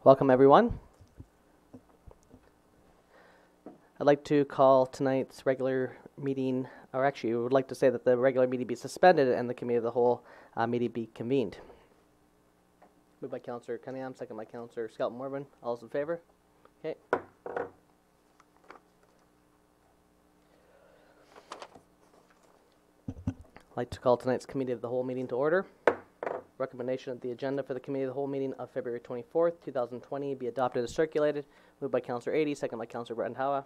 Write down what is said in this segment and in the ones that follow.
Welcome, everyone. I'd like to call tonight's regular meeting, or actually, I would like to say that the regular meeting be suspended and the committee of the whole meeting be convened. Moved by Councillor Cunningham, second by Councillor Skelton Morvan. All those in favor? Okay. I'd like to call tonight's committee of the whole meeting to order. Recommendation of the agenda for the committee of the whole meeting of February 24th, 2020 be adopted as circulated. Moved by Councillor Adey, second by Councillor Brandhauer.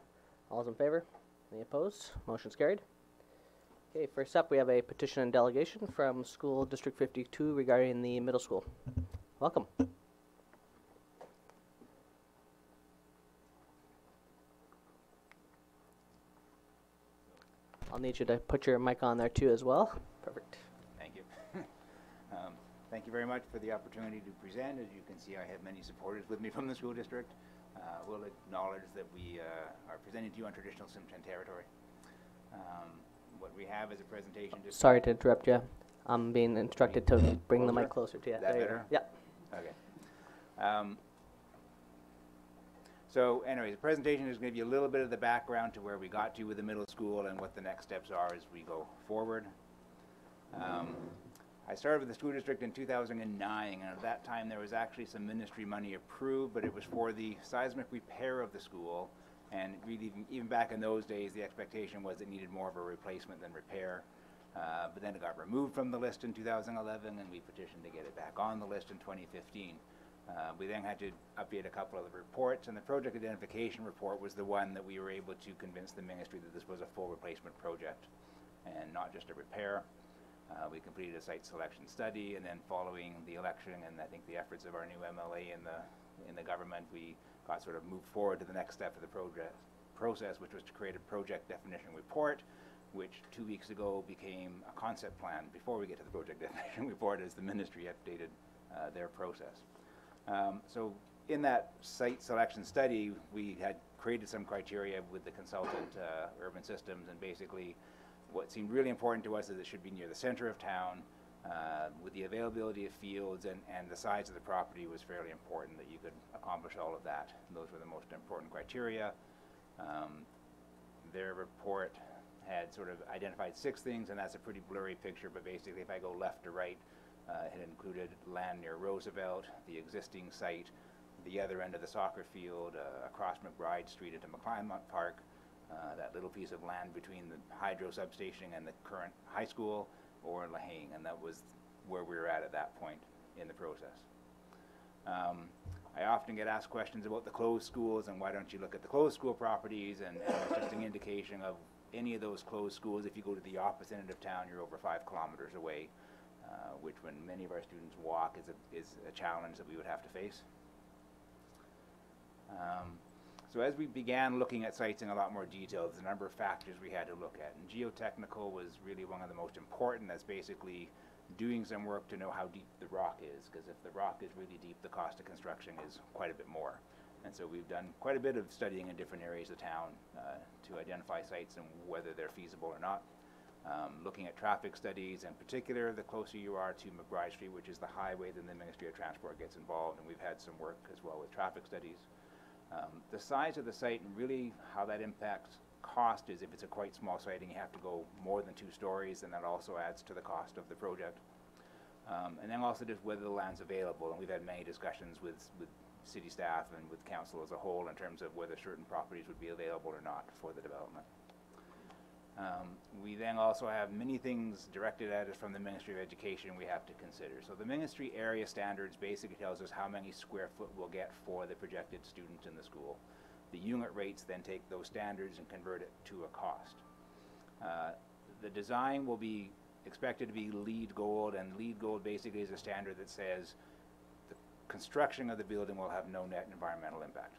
All those in favor? Any opposed? Motion's carried. Okay, first up we have a petition and delegation from School District 52 regarding the middle school. Welcome. I'll need you to put your mic on there too as well. Perfect. Thank you. Thank you very much for the opportunity to present. As you can see, I have many supporters with me from the school district. We'll acknowledge that we are presenting to you on traditional Tsimshian territory. What we have is a presentation. Sorry to interrupt you. I'm being instructed to bring the mic closer to you. That better? Yeah. Okay. So anyways, the presentation is going to give you a little bit of the background to where we got to with the middle school and what the next steps are as we go forward. I started with the school district in 2009, and at that time there was actually some ministry money approved, but it was for the seismic repair of the school. And really, even back in those days, the expectation was it needed more of a replacement than repair. But then it got removed from the list in 2011, and we petitioned to get it back on the list in 2015. We then had to update a couple of the reports, and the project identification report was the one that we were able to convince the ministry that this was a full replacement project and not just a repair. We completed a site selection study, and then following the election and I think the efforts of our new MLA in the government, we got sort of moved forward to the next step of the process, which was to create a project definition report, which 2 weeks ago became a concept plan before we get to the project definition report as the ministry updated their process. So in that site selection study, we had created some criteria with the consultant, Urban Systems, and basically what seemed really important to us is it should be near the center of town, with the availability of fields, and the size of the property was fairly important that you could accomplish all of that. And those were the most important criteria. Their report had sort of identified 6 things, and that's a pretty blurry picture, but basically if I go left to right, it included land near Roosevelt, the existing site, the other end of the soccer field, across McBride Street into McClymont Park, that little piece of land between the hydro substation and the current high school, or Lahane, and that was where we were at that point in the process. I often get asked questions about the closed schools and why don't you look at the closed school properties, and it's just an indication of any of those closed schools. If you go to the opposite end of town, you're over 5 kilometers away, which when many of our students walk is a challenge that we would have to face. So as we began looking at sites in a lot more detail, there's a number of factors we had to look at, and geotechnical was really one of the most important. That's basically doing some work to know how deep the rock is, because if the rock is really deep, the cost of construction is quite a bit more. And so we've done quite a bit of studying in different areas of town to identify sites and whether they're feasible or not. Looking at traffic studies, in particular, the closer you are to McBride Street, which is the highway, then the Ministry of Transport gets involved, and we've had some work as well with traffic studies. The size of the site and really how that impacts cost is if it's a quite small site and you have to go more than 2 stories, then that also adds to the cost of the project. And then also just whether the land's available, and we've had many discussions with city staff and with council as a whole in terms of whether certain properties would be available or not for the development. We then also have many things directed at us from the Ministry of Education we have to consider. So the ministry area standards basically tells us how many square foot we'll get for the projected students in the school. The unit rates then take those standards and convert it to a cost. The design will be expected to be LEED Gold, and LEED Gold basically is a standard that says the construction of the building will have no net environmental impact.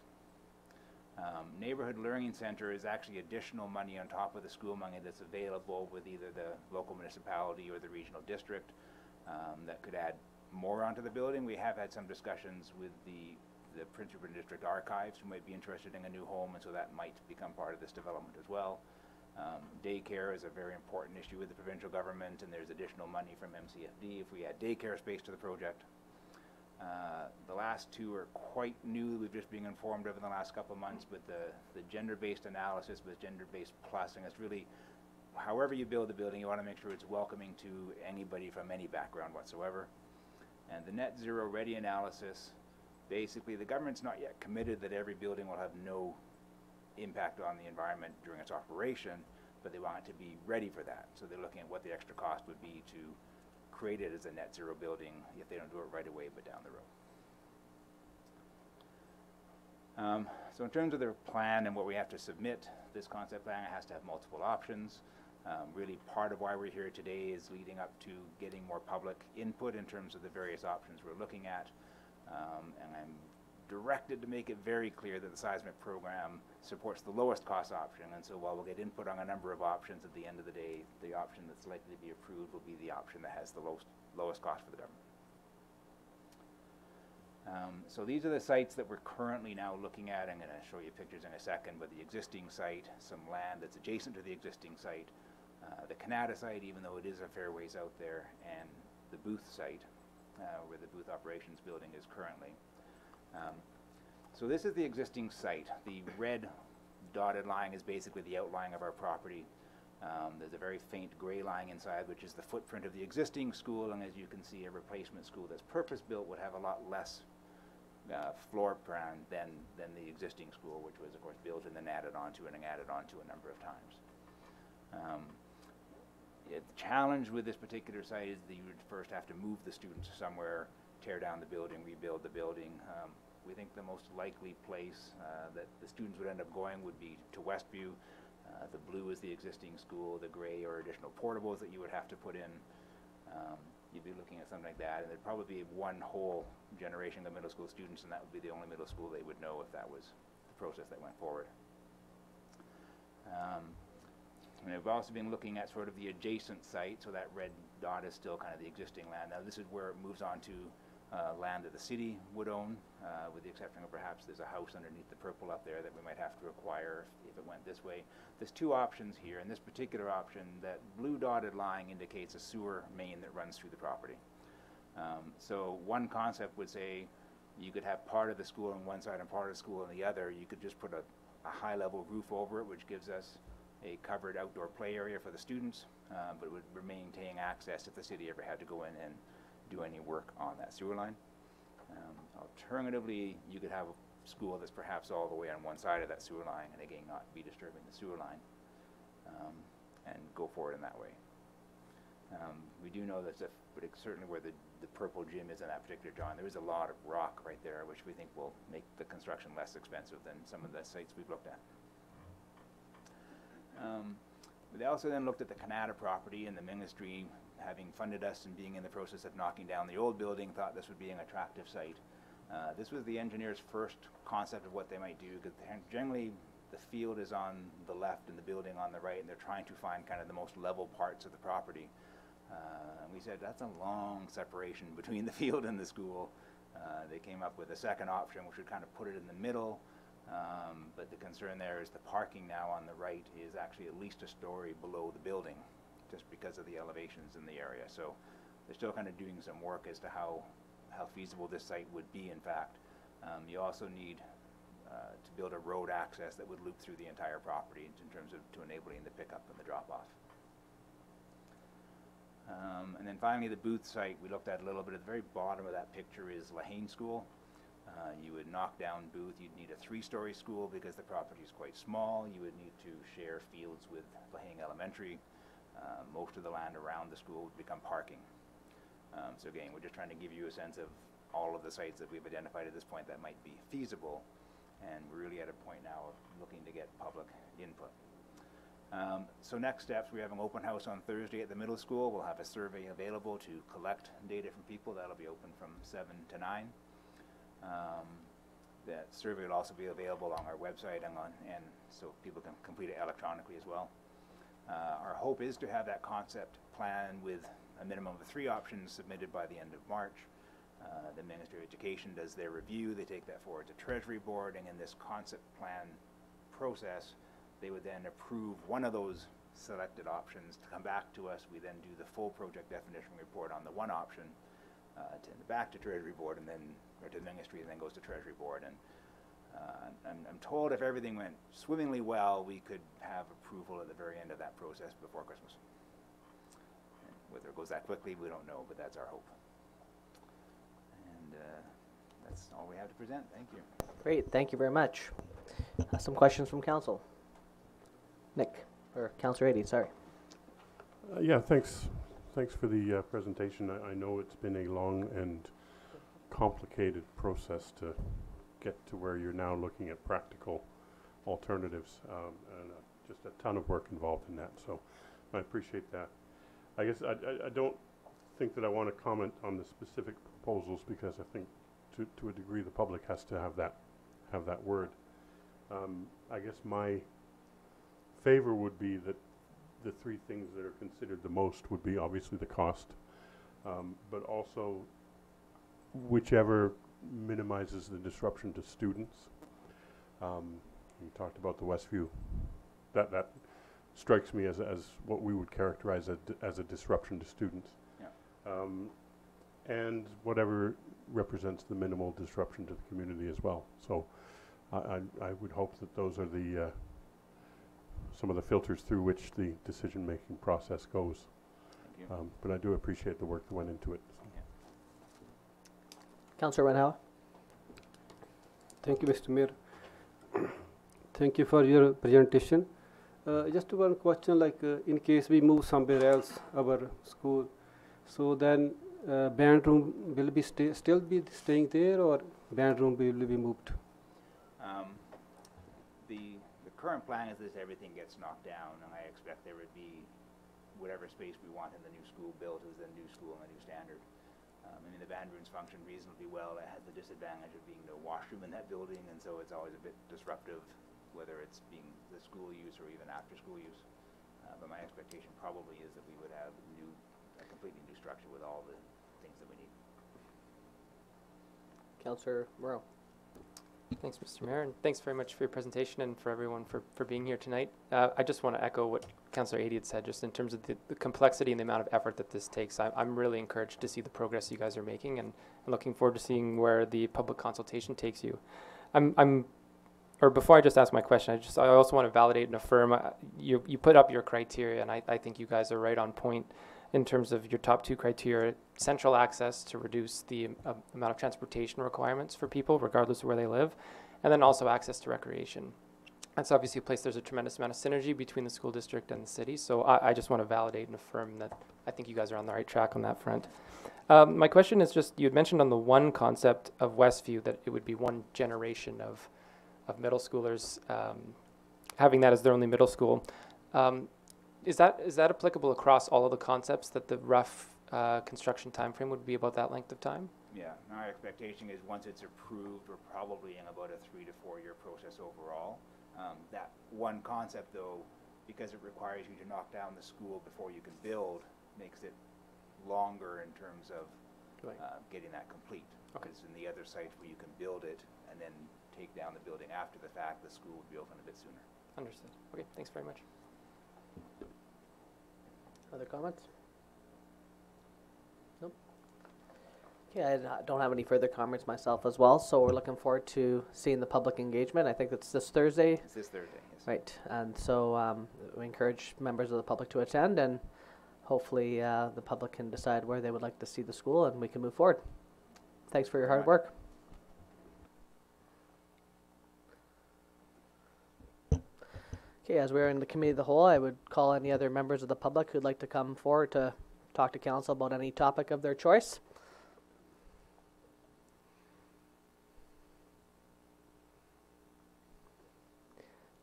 Neighborhood Learning Center is actually additional money on top of the school money that's available with either the local municipality or the regional district that could add more onto the building. We have had some discussions with the Prince Rupert District Archives who might be interested in a new home, and so that might become part of this development as well. Daycare is a very important issue with the provincial government, and there's additional money from MCFD if we add daycare space to the project. The last two are quite new. We've just been informed over the last couple of months, but the gender-based analysis with gender-based plus, and it's really, however you build the building, you want to make sure it's welcoming to anybody from any background whatsoever. And the net zero ready analysis, basically the government's not yet committed that every building will have no impact on the environment during its operation, but they want it to be ready for that. So they're looking at what the extra cost would be to create it as a net zero building if they don't do it right away but down the road. So in terms of their plan and what we have to submit, this concept plan has to have multiple options. Really part of why we're here today is leading up to getting more public input in terms of the various options we're looking at. And I'm directed to make it very clear that the seismic program supports the lowest cost option, and so while we'll get input on a number of options, at the end of the day, the option that's likely to be approved will be the option that has the lowest cost for the government. So these are the sites that we're currently now looking at. I'm going to show you pictures in a second, but the existing site, some land that's adjacent to the existing site, the Canada site, even though it is a fair ways out there, and the Booth site, where the Booth Operations Building is currently. So this is the existing site. The red dotted line is basically the outline of our property. There's a very faint gray line inside, which is the footprint of the existing school, and as you can see, a replacement school that's purpose-built would have a lot less floor plan than the existing school, which was, of course, built and then added onto and added onto a number of times. The challenge with this particular site is that you would first have to move the students somewhere, tear down the building, rebuild the building. We think the most likely place that the students would end up going would be to Westview. The blue is the existing school, the gray are additional portables that you would have to put in. You'd be looking at something like that, and there'd probably be one whole generation of middle school students, and that would be the only middle school they would know if that was the process that went forward. And we've also been looking at sort of the adjacent site, so that red dot is still kind of the existing land. Now this is where it moves on to land that the city would own, with the exception of perhaps there's a house underneath the purple up there that we might have to acquire if it went this way. There's two options here. In this particular option, that blue dotted line indicates a sewer main that runs through the property. So one concept would say you could have part of the school on one side and part of the school on the other. You could just put a high-level roof over it, which gives us a covered outdoor play area for the students, but it would maintain access if the city ever had to go in and do any work on that sewer line. Alternatively, you could have a school that's perhaps all the way on one side of that sewer line, and again, not be disturbing the sewer line, and go forward in that way. We do know that certainly where the purple gym is in that particular drawing, there is a lot of rock right there, which we think will make the construction less expensive than some of the sites we've looked at. They also then looked at the Canada property, and the ministry, having funded us and being in the process of knocking down the old building, thought this would be an attractive site. This was the engineer's first concept of what they might do, because generally the field is on the left and the building on the right, and they're trying to find kind of the most level parts of the property. We said that's a long separation between the field and the school. They came up with a second option, which would kind of put it in the middle. But the concern there is the parking now on the right is actually at least a story below the building, just because of the elevations in the area. So they're still kind of doing some work as to how feasible this site would be, in fact. You also need to build a road access that would loop through the entire property in terms of to enabling the pickup and the drop-off. And then finally, the Booth site we looked at a little bit. At the very bottom of that picture is Lahane School. You would knock down Booth. You'd need a 3-story school because the property is quite small. You would need to share fields with Lahane Elementary. Most of the land around the school would become parking. So again, we're just trying to give you a sense of all of the sites that we've identified at this point that might be feasible, and we're really at a point now of looking to get public input. So next steps, we have an open house on Thursday at the middle school. We'll have a survey available to collect data from people. That'll be open from 7 to 9. That survey will also be available on our website and so people can complete it electronically as well. Our hope is to have that concept plan with a minimum of 3 options submitted by the end of March. The Ministry of Education does their review. They take that forward to Treasury Board, and in this concept plan process, they would then approve one of those selected options to come back to us. We then do the full project definition report on the one option, back to Treasury Board and then, or to the Ministry and then goes to Treasury Board. And I'm told if everything went swimmingly well, we could have approval at the very end of that process before Christmas. And whether it goes that quickly, we don't know, but that's our hope. And that's all we have to present. Thank you. Great, thank you very much. Some questions from council. Nick, or Councillor Adey, sorry. Yeah, thanks. Thanks for the presentation. I know it's been a long and complicated process to get to where you're now looking at practical alternatives, and just a ton of work involved in that. So I appreciate that. I guess I don't think that I want to comment on the specific proposals because I think to a degree the public has to have that word. I guess my favor would be that the three things that are considered the most would be obviously the cost, but also whichever minimizes the disruption to students. You talked about the Westview. That strikes me as what we would characterize as a disruption to students. Yeah. And whatever represents the minimal disruption to the community as well. So I would hope that those are the some of the filters through which the decision-making process goes. Thank you. But I do appreciate the work that went into it. So. Councillor Randhawa. Thank you, Mr. Mayor. Thank you for your presentation. Just one question, like in case we move somewhere else, our school, so then band room will be still be staying there, or band room will be moved? The current plan is that everything gets knocked down, and I expect there would be whatever space we want in the new school built as the new school and the new standard. I mean, the band rooms function reasonably well. It has the disadvantage of being no washroom in that building, and so it's always a bit disruptive, whether it's being the school use or even after school use. But my expectation probably is that we would have a completely new structure with all the things that we need. Councillor Moreau. Thanks, Mr. Mayor, and thanks very much for your presentation and for everyone for being here tonight. I just want to echo what Councillor Adey had said, just in terms of the complexity and the amount of effort that this takes. I'm really encouraged to see the progress you guys are making, and I'm looking forward to seeing where the public consultation takes you. Or before I just ask my question, I also want to validate and affirm, you put up your criteria, and I think you guys are right on point in terms of your top two criteria: central access to reduce the amount of transportation requirements for people, regardless of where they live, and then also access to recreation. That's obviously a place there's a tremendous amount of synergy between the school district and the city, so I just want to validate and affirm that I think you guys are on the right track on that front. My question is just, you had mentioned on the one concept of Westview that it would be one generation of middle schoolers having that as their only middle school. Is that applicable across all of the concepts, that the rough construction timeframe would be about that length of time? Yeah, our expectation is once it's approved, we're probably in about a 3 to 4 year process overall. That one concept, though, because it requires you to knock down the school before you can build, makes it longer in terms of getting that complete. Okay. Because in the other sites where you can build it and then take down the building after the fact, the school would be open a bit sooner. Understood. Okay, thanks very much. Other comments? Nope. Okay, I don't have any further comments myself as well, so we're looking forward to seeing the public engagement. I think it's this Thursday. It's this Thursday, yes. Right, and so we encourage members of the public to attend, and hopefully the public can decide where they would like to see the school, and we can move forward. Thanks for your hard work. Okay, as we're in the committee of the whole, I would call any other members of the public who'd like to come forward to talk to council about any topic of their choice.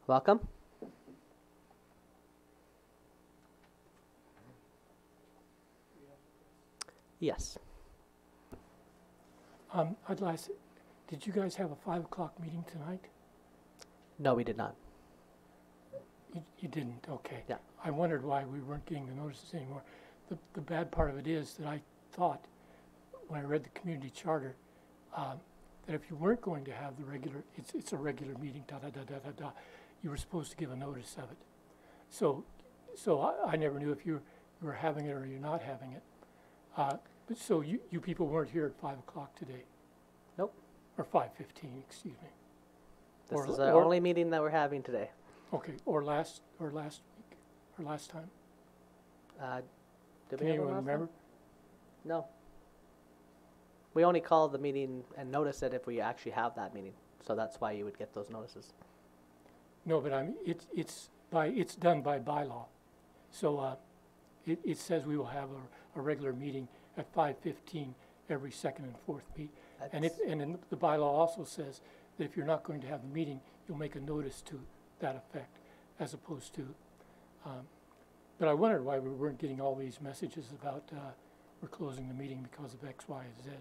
Welcome. Yes. I'd like to, did you guys have a 5 o'clock meeting tonight? No, we did not. You didn't, okay. Yeah. I wondered why we weren't getting the notices anymore. The bad part of it is that I thought, when I read the community charter, that if you weren't going to have the regular, it's a regular meeting, you were supposed to give a notice of it. So I never knew if you were having it or you're not having it. But so you people weren't here at 5 o'clock today? Nope. Or 5:15, excuse me. This Or- is the or- only meeting that we're having today. Okay, or last week, or last time? Did Can we have one anyone last time? remember? No. We only call the meeting and notice it if we actually have that meeting. So that's why you would get those notices. No, but I mean, it's done by bylaw. So, it says we will have a regular meeting at 5:15 every second and fourth meet. And then the bylaw also says that if you're not going to have the meeting, you'll make a notice to that effect, as opposed to, but I wondered why we weren't getting all these messages about, we're closing the meeting because of X, Y, and Z.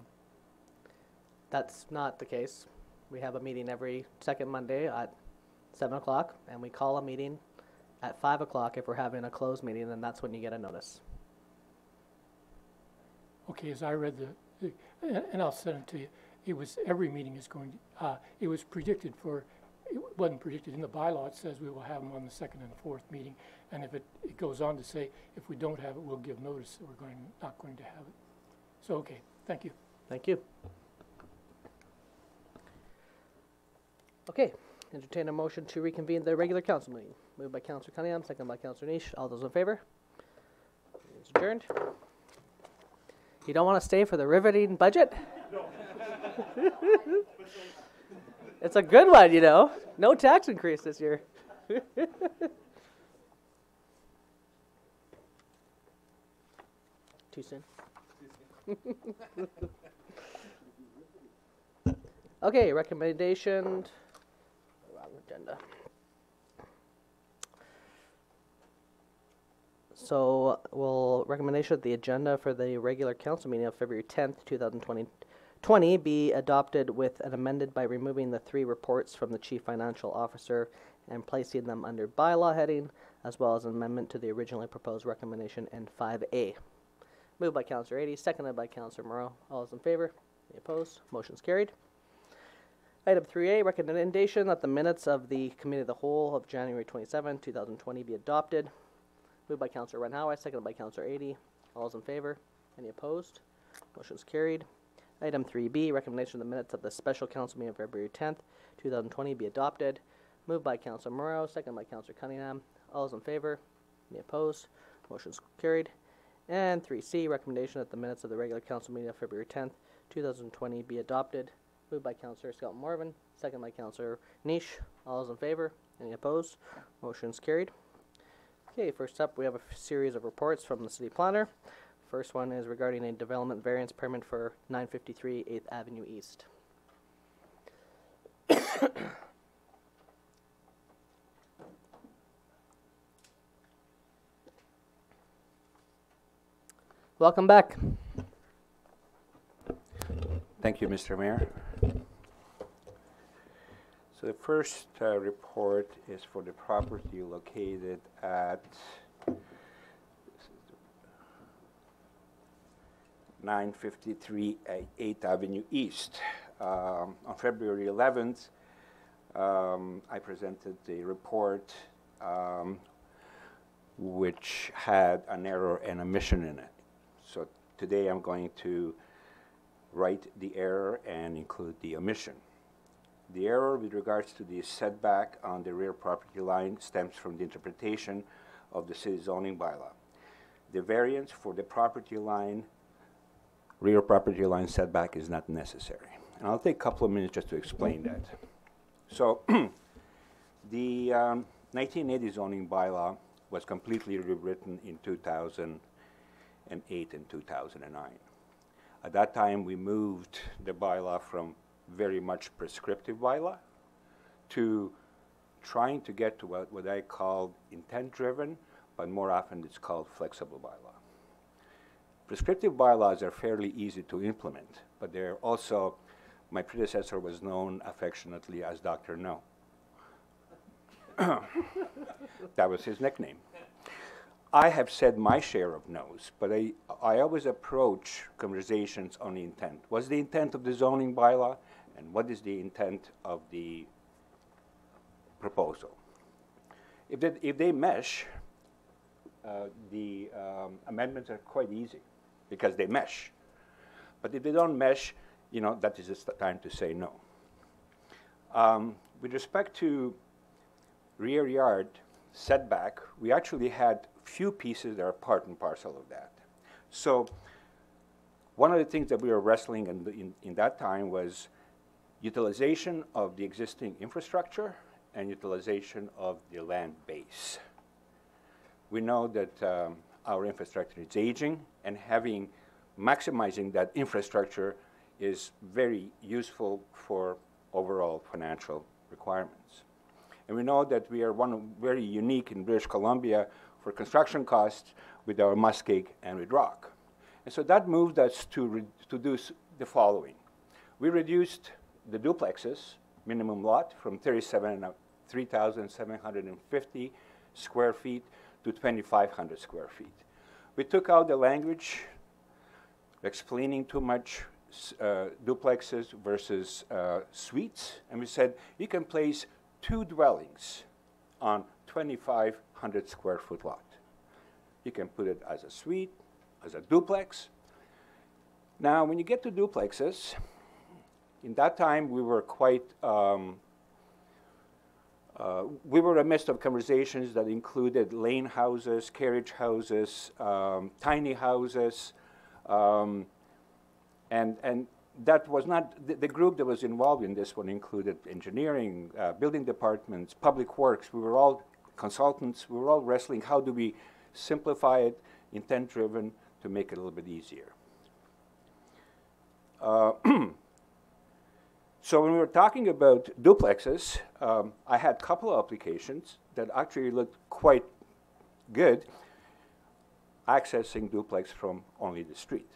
That's not the case. We have a meeting every second Monday at 7 o'clock, and we call a meeting at 5 o'clock if we're having a closed meeting, and that's when you get a notice. Okay, as I read and I'll send it to you, it was, every meeting is going, it was predicted for, it wasn't predicted in the bylaw, it says we will have them on the second and fourth meeting, and if it goes on to say, if we don't have it, we'll give notice that we're not going to have it. So, okay, thank you. Thank you. Okay, entertain a motion to reconvene the regular council meeting. Moved by Councillor Cunningham, second by Councillor Niche. All those in favor? It's adjourned. You don't want to stay for the riveting budget? No. It's a good one, you know. No tax increase this year. Too soon? Okay, recommendation. Wrong agenda. So, recommendation that the agenda for the regular council meeting of February 10th, 2020 be adopted with and amended by removing the 3 reports from the Chief Financial Officer and placing them under bylaw heading, as well as an amendment to the originally proposed recommendation in 5A. Moved by Councillor Ady, seconded by Councillor Moreau. All those in favor? Any opposed? Motion's carried. Item 3A, recommendation that the minutes of the Committee of the Whole of January 27, 2020 be adopted. Moved by Councillor Renhowa, seconded by Councillor Ady. All those in favor? Any opposed? Motion's carried. Item 3B, recommendation of the minutes of the special council meeting of February 10th, 2020 be adopted. Moved by Councillor Moreau, seconded by Councillor Cunningham. All those in favor? Any opposed? Motion's carried. And 3C, recommendation that the minutes of the regular council meeting of February 10th, 2020 be adopted. Moved by Councillor Scott Morvan, second by Councillor Niche. All those in favor? Any opposed? Motion's carried. Okay, first up we have a series of reports from the city planner. First one is regarding a development variance permit for 953 8th Avenue East. Welcome back. Thank you, Mr. Mayor. So the first report is for the property located at 953 8th Avenue East. On February 11th, I presented the report which had an error and omission in it. So today I'm going to write the error and include the omission. The error with regards to the setback on the rear property line stems from the interpretation of the city zoning bylaw. The variance for the property line, rear property line setback is not necessary. And I'll take a couple of minutes just to explain that. So the 1980 zoning bylaw was completely rewritten in 2008 and 2009. At that time, we moved the bylaw from very much prescriptive bylaw to trying to get to what I call intent-driven, but more often it's called flexible bylaw. Prescriptive bylaws are fairly easy to implement, but they're also, my predecessor was known affectionately as Dr. No. That was his nickname. I have said my share of no's, but I always approach conversations on the intent. What's the intent of the zoning bylaw, and what is the intent of the proposal? If they mesh, the amendments are quite easy because they mesh. But if they don't mesh, you know, that is just the time to say no. With respect to rear yard setback, we actually had few pieces that are part and parcel of that. So one of the things that we were wrestling in that time was utilization of the existing infrastructure and utilization of the land base. We know that our infrastructure is aging, and maximizing that infrastructure is very useful for overall financial requirements. And we know that we are very unique in British Columbia for construction costs with our muskeg and with rock. And so that moved us to do the following. We reduced the duplexes minimum lot from 3,750 square feet to 2,500 square feet. We took out the language explaining too much duplexes versus suites, and we said you can place 2 dwellings on 2,500 square foot lot. You can put it as a suite, as a duplex. Now, when you get to duplexes, in that time we were quite, we were in the midst of conversations that included lane houses, carriage houses, tiny houses, and that was not, the group that was involved in this one included engineering, building departments, public works. We were all consultants. We were all wrestling, how do we simplify it, intent-driven, to make it a little bit easier. So when we were talking about duplexes, I had a couple of applications that actually looked quite good, accessing duplex from only the street.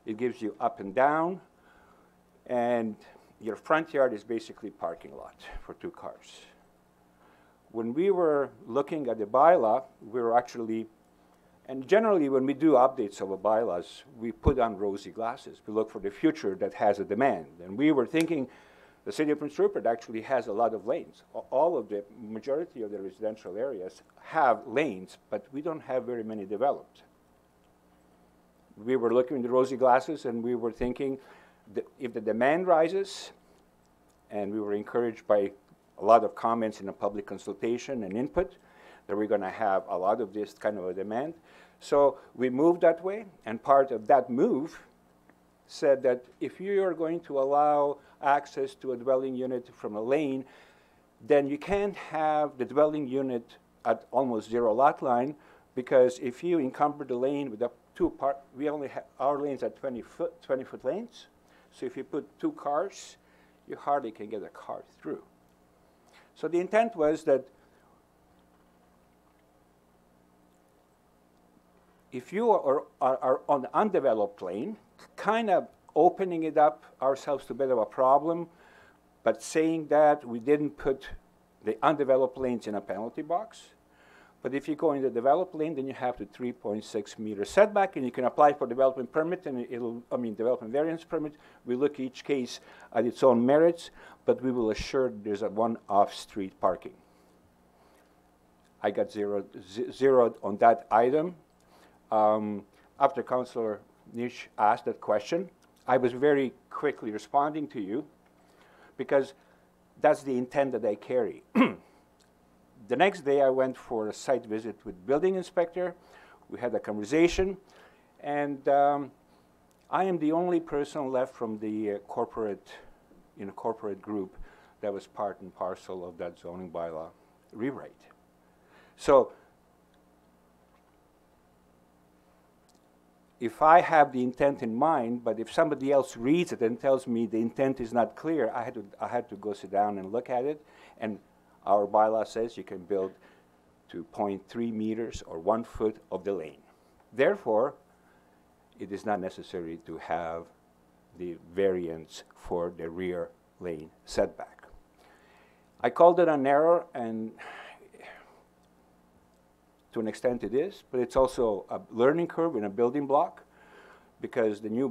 It gives you up and down, and your front yard is basically parking lot for 2 cars. When we were looking at the bylaw, we were actually, and generally when we do updates of a bylaws, we put on rosy glasses. We look for the future that has a demand. And we were thinking the city of Prince Rupert actually has a lot of lanes. All of the majority of the residential areas have lanes, but we don't have very many developed. We were looking at the rosy glasses, and we were thinking that if the demand rises, and we were encouraged by a lot of comments in a public consultation and input, that we're going to have a lot of this kind of a demand. So we moved that way, and part of that move said that if you are going to allow access to a dwelling unit from a lane, then you can't have the dwelling unit at almost 0 lot line, because if you encumber the lane with we only have our lanes at 20-foot lanes. So if you put 2 cars, you hardly can get a car through. So the intent was that if you are on the undeveloped lane, kind of opening it up ourselves to a bit of a problem, but saying that we didn't put the undeveloped lanes in a penalty box. But if you go in the developed lane, then you have the 3.6 meter setback, and you can apply for development permit, and development variance permit. We look each case at its own merits, but we will assure there's a 1 off-street parking. I got zeroed on that item. After Councillor Nish asked that question, I was very quickly responding to you, because that's the intent that I carry. The next day, I went for a site visit with building inspector. We had a conversation, and I am the only person left from the corporate group that was part and parcel of that zoning bylaw rewrite. So if I have the intent in mind, but if somebody else reads it and tells me the intent is not clear, I had to go sit down and look at it. And our bylaw says you can build to 0.3 meters or 1 foot of the lane. Therefore, it is not necessary to have the variance for the rear lane setback. I called it an error, and to an extent it is, but it's also a learning curve and a building block, because the new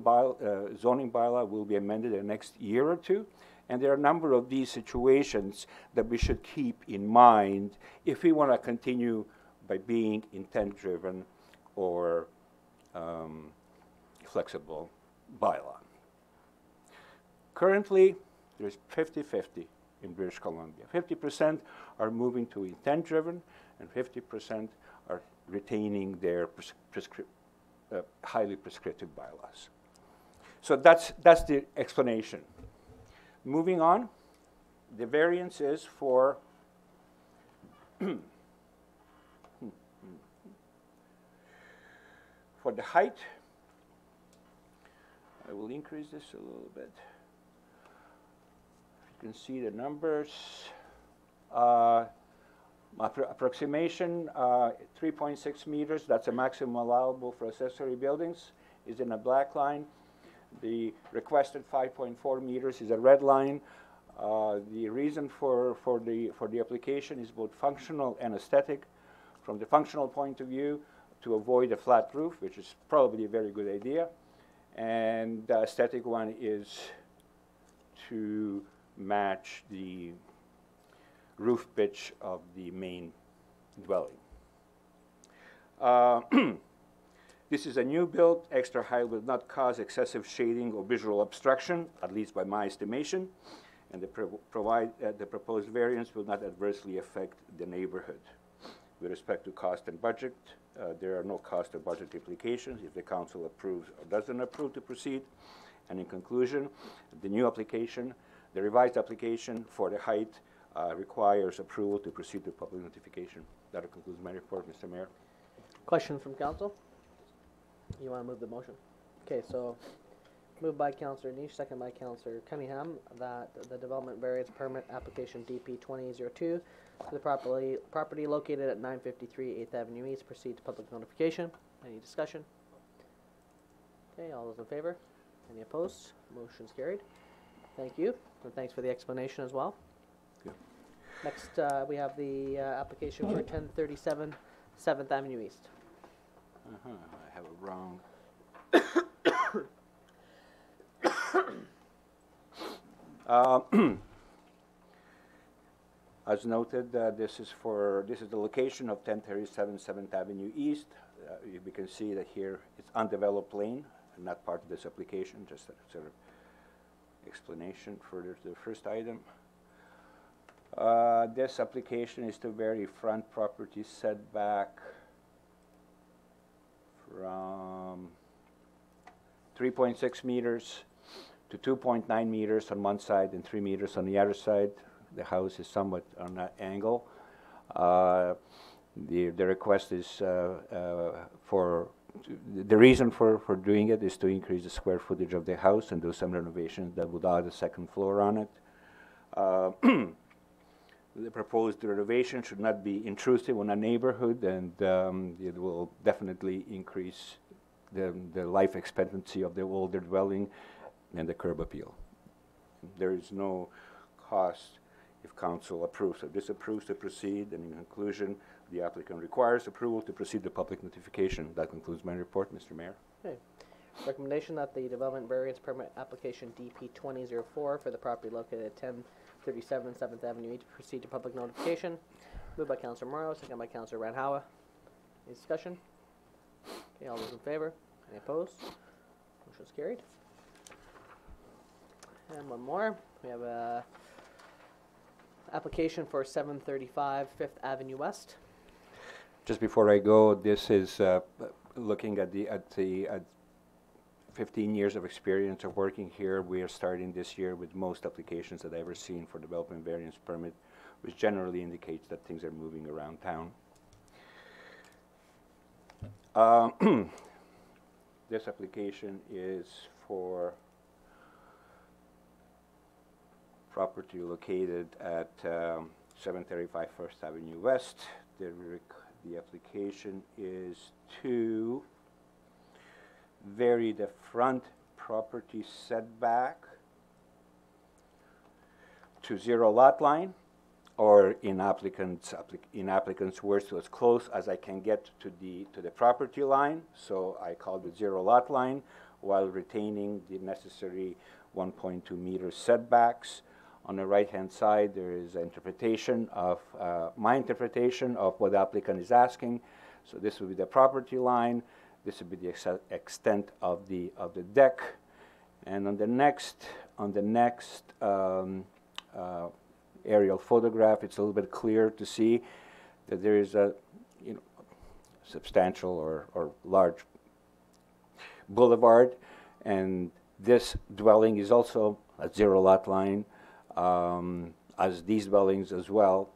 zoning bylaw will be amended in the next year or 2. And there are a number of these situations that we should keep in mind if we want to continue by being intent-driven or flexible bylaw. Currently, there's 50-50 in British Columbia. 50% are moving to intent-driven, and 50% are retaining their highly prescriptive bylaws. So that's the explanation. Moving on, the variance is for for the height. I will increase this a little bit. You can see the numbers. Approximation, 3.6 meters, that's a maximum allowable for accessory buildings, is in a black line. The requested 5.4 meters is a red line. The reason for the application is both functional and aesthetic. From the functional point of view, to avoid a flat roof, which is probably a very good idea. And the aesthetic one is to match the roof pitch of the main dwelling. This is a new build. Extra height will not cause excessive shading or visual obstruction, at least by my estimation. And the proposed variance will not adversely affect the neighborhood. With respect to cost and budget, there are no cost or budget implications if the council approves or doesn't approve to proceed. And in conclusion, the new application, the revised application for the height requires approval to proceed to public notification. That concludes my report, Mr. Mayor. Question from council? You want to move the motion? Okay, so moved by Councillor Niche, second by Councillor Cunningham, that the development variance permit application DP 2002 for the property located at 953 8th Avenue East proceed to public notification. Any discussion? Okay, all those in favor? Any opposed? Motion's carried. Thank you, and thanks for the explanation as well. Yeah. Next, we have the application for 1037 7th Avenue East. I have a wrong. As noted, this is the location of 1037 7th Avenue East. You can see that here it's undeveloped lane, and not part of this application, just a sort of explanation for the first item. This application is to vary front property setback from 3.6 meters to 2.9 meters on one side and 3 meters on the other side. The house is somewhat on an angle. The request is the reason for doing it is to increase the square footage of the house and do some renovations that would add a second floor on it. The proposed renovation should not be intrusive on a neighborhood, and it will definitely increase the life expectancy of the older dwelling and the curb appeal. There is no cost if council approves or disapproves to proceed, and in conclusion, the applicant requires approval to proceed to public notification. That concludes my report, Mr. Mayor. Okay. Recommendation that the development variance permit application DP 2004 for the property located at 1037 7th Avenue East proceed to public notification. Moved by Councillor Morrow, second by Councillor Randhawa. Any discussion? Okay, all those in favor? Any opposed? Motion is carried. And one more. We have a application for 735 5th Avenue West. Just before I go, this is looking at 15 years of experience of working here. We are starting this year with most applications that I've ever seen for development variance permit, which generally indicates that things are moving around town. This application is for property located at 735 First Avenue West. The application is to vary the front property setback to 0 lot line, or in applicant's words, to as close as I can get to the property line. So I called it 0 lot line, while retaining the necessary 1.2 meter setbacks. On the right-hand side, there is an interpretation of my interpretation of what the applicant is asking. So this would be the property line. This would be the extent of the deck. And on the next aerial photograph, it's a little bit clearer to see that there is a substantial or large boulevard, and this dwelling is also a zero lot line, as these dwellings as well.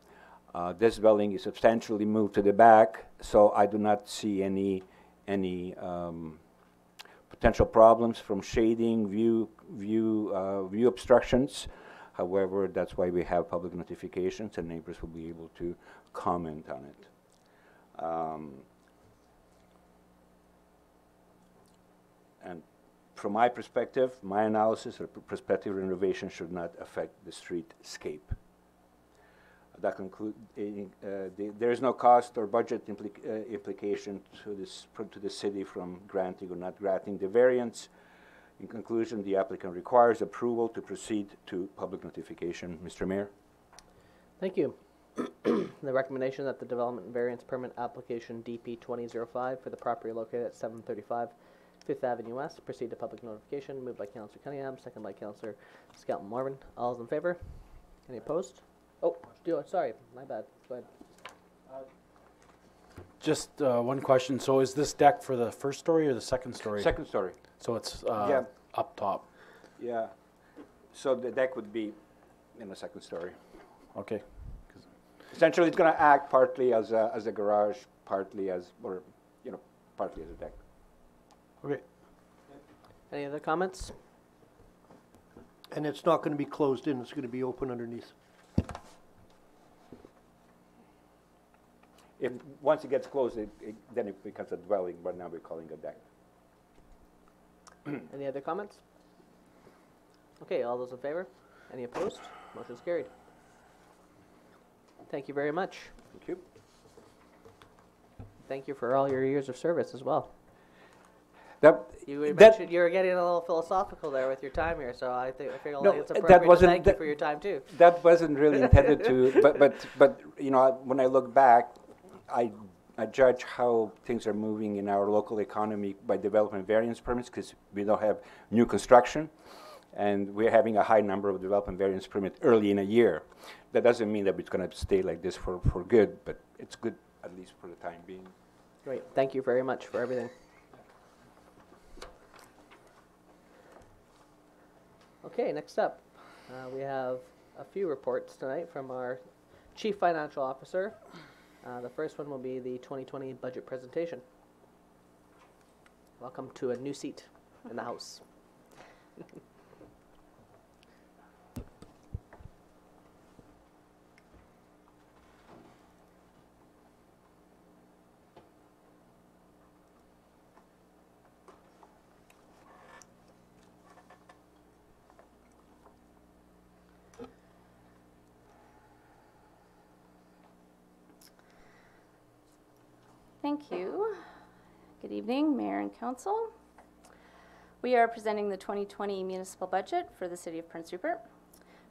This dwelling is substantially moved to the back, so I do not see any potential problems from shading, view obstructions. However, that's why we have public notifications, and neighbors will be able to comment on it. And from my perspective, my analysis, prospective renovation should not affect the streetscape. That conclude. There is no cost or budget implication to the city from granting or not granting the variance. In conclusion, the applicant requires approval to proceed to public notification. Mr. Mayor. Thank you. The recommendation that the development variance permit application DP 2005 for the property located at 735 Fifth Avenue West proceed to public notification. Moved by Councillor Cunningham, second by Councillor Skelton Marvin. All those in favor? Any opposed? Oh, sorry, my bad. Go ahead. Just one question. So is this deck for the first story or the second story? Second story. So it's Yeah. up top. Yeah. So the deck would be in the second story. Okay. Essentially, it's going to act partly as a garage, partly as partly as a deck. Okay. Any other comments? And it's not going to be closed in, it's going to be open underneath. If once it gets closed, then it becomes a dwelling, but now we're calling it a deck. Any other comments? Okay, all those in favor? Any opposed? Motion's carried. Thank you very much. Thank you. Thank you for all your years of service as well. You That- mentioned you were getting a little philosophical there with your time here, so I feel like it's appropriate to thank you for your time too. That wasn't really intended to, but when I look back, I judge how things are moving in our local economy by development variance permits, because we don't have new construction, and we're having a high number of development variance permits early in a year. That doesn't mean that it's going to stay like this for good, but it's good at least for the time being. Great, thank you very much for everything. Okay, next up, we have a few reports tonight from our Chief Financial Officer. The first one will be the 2020 budget presentation. Welcome to a new seat in the House. Thank you. Good evening, Mayor and Council. We are presenting the 2020 municipal budget for the City of Prince Rupert.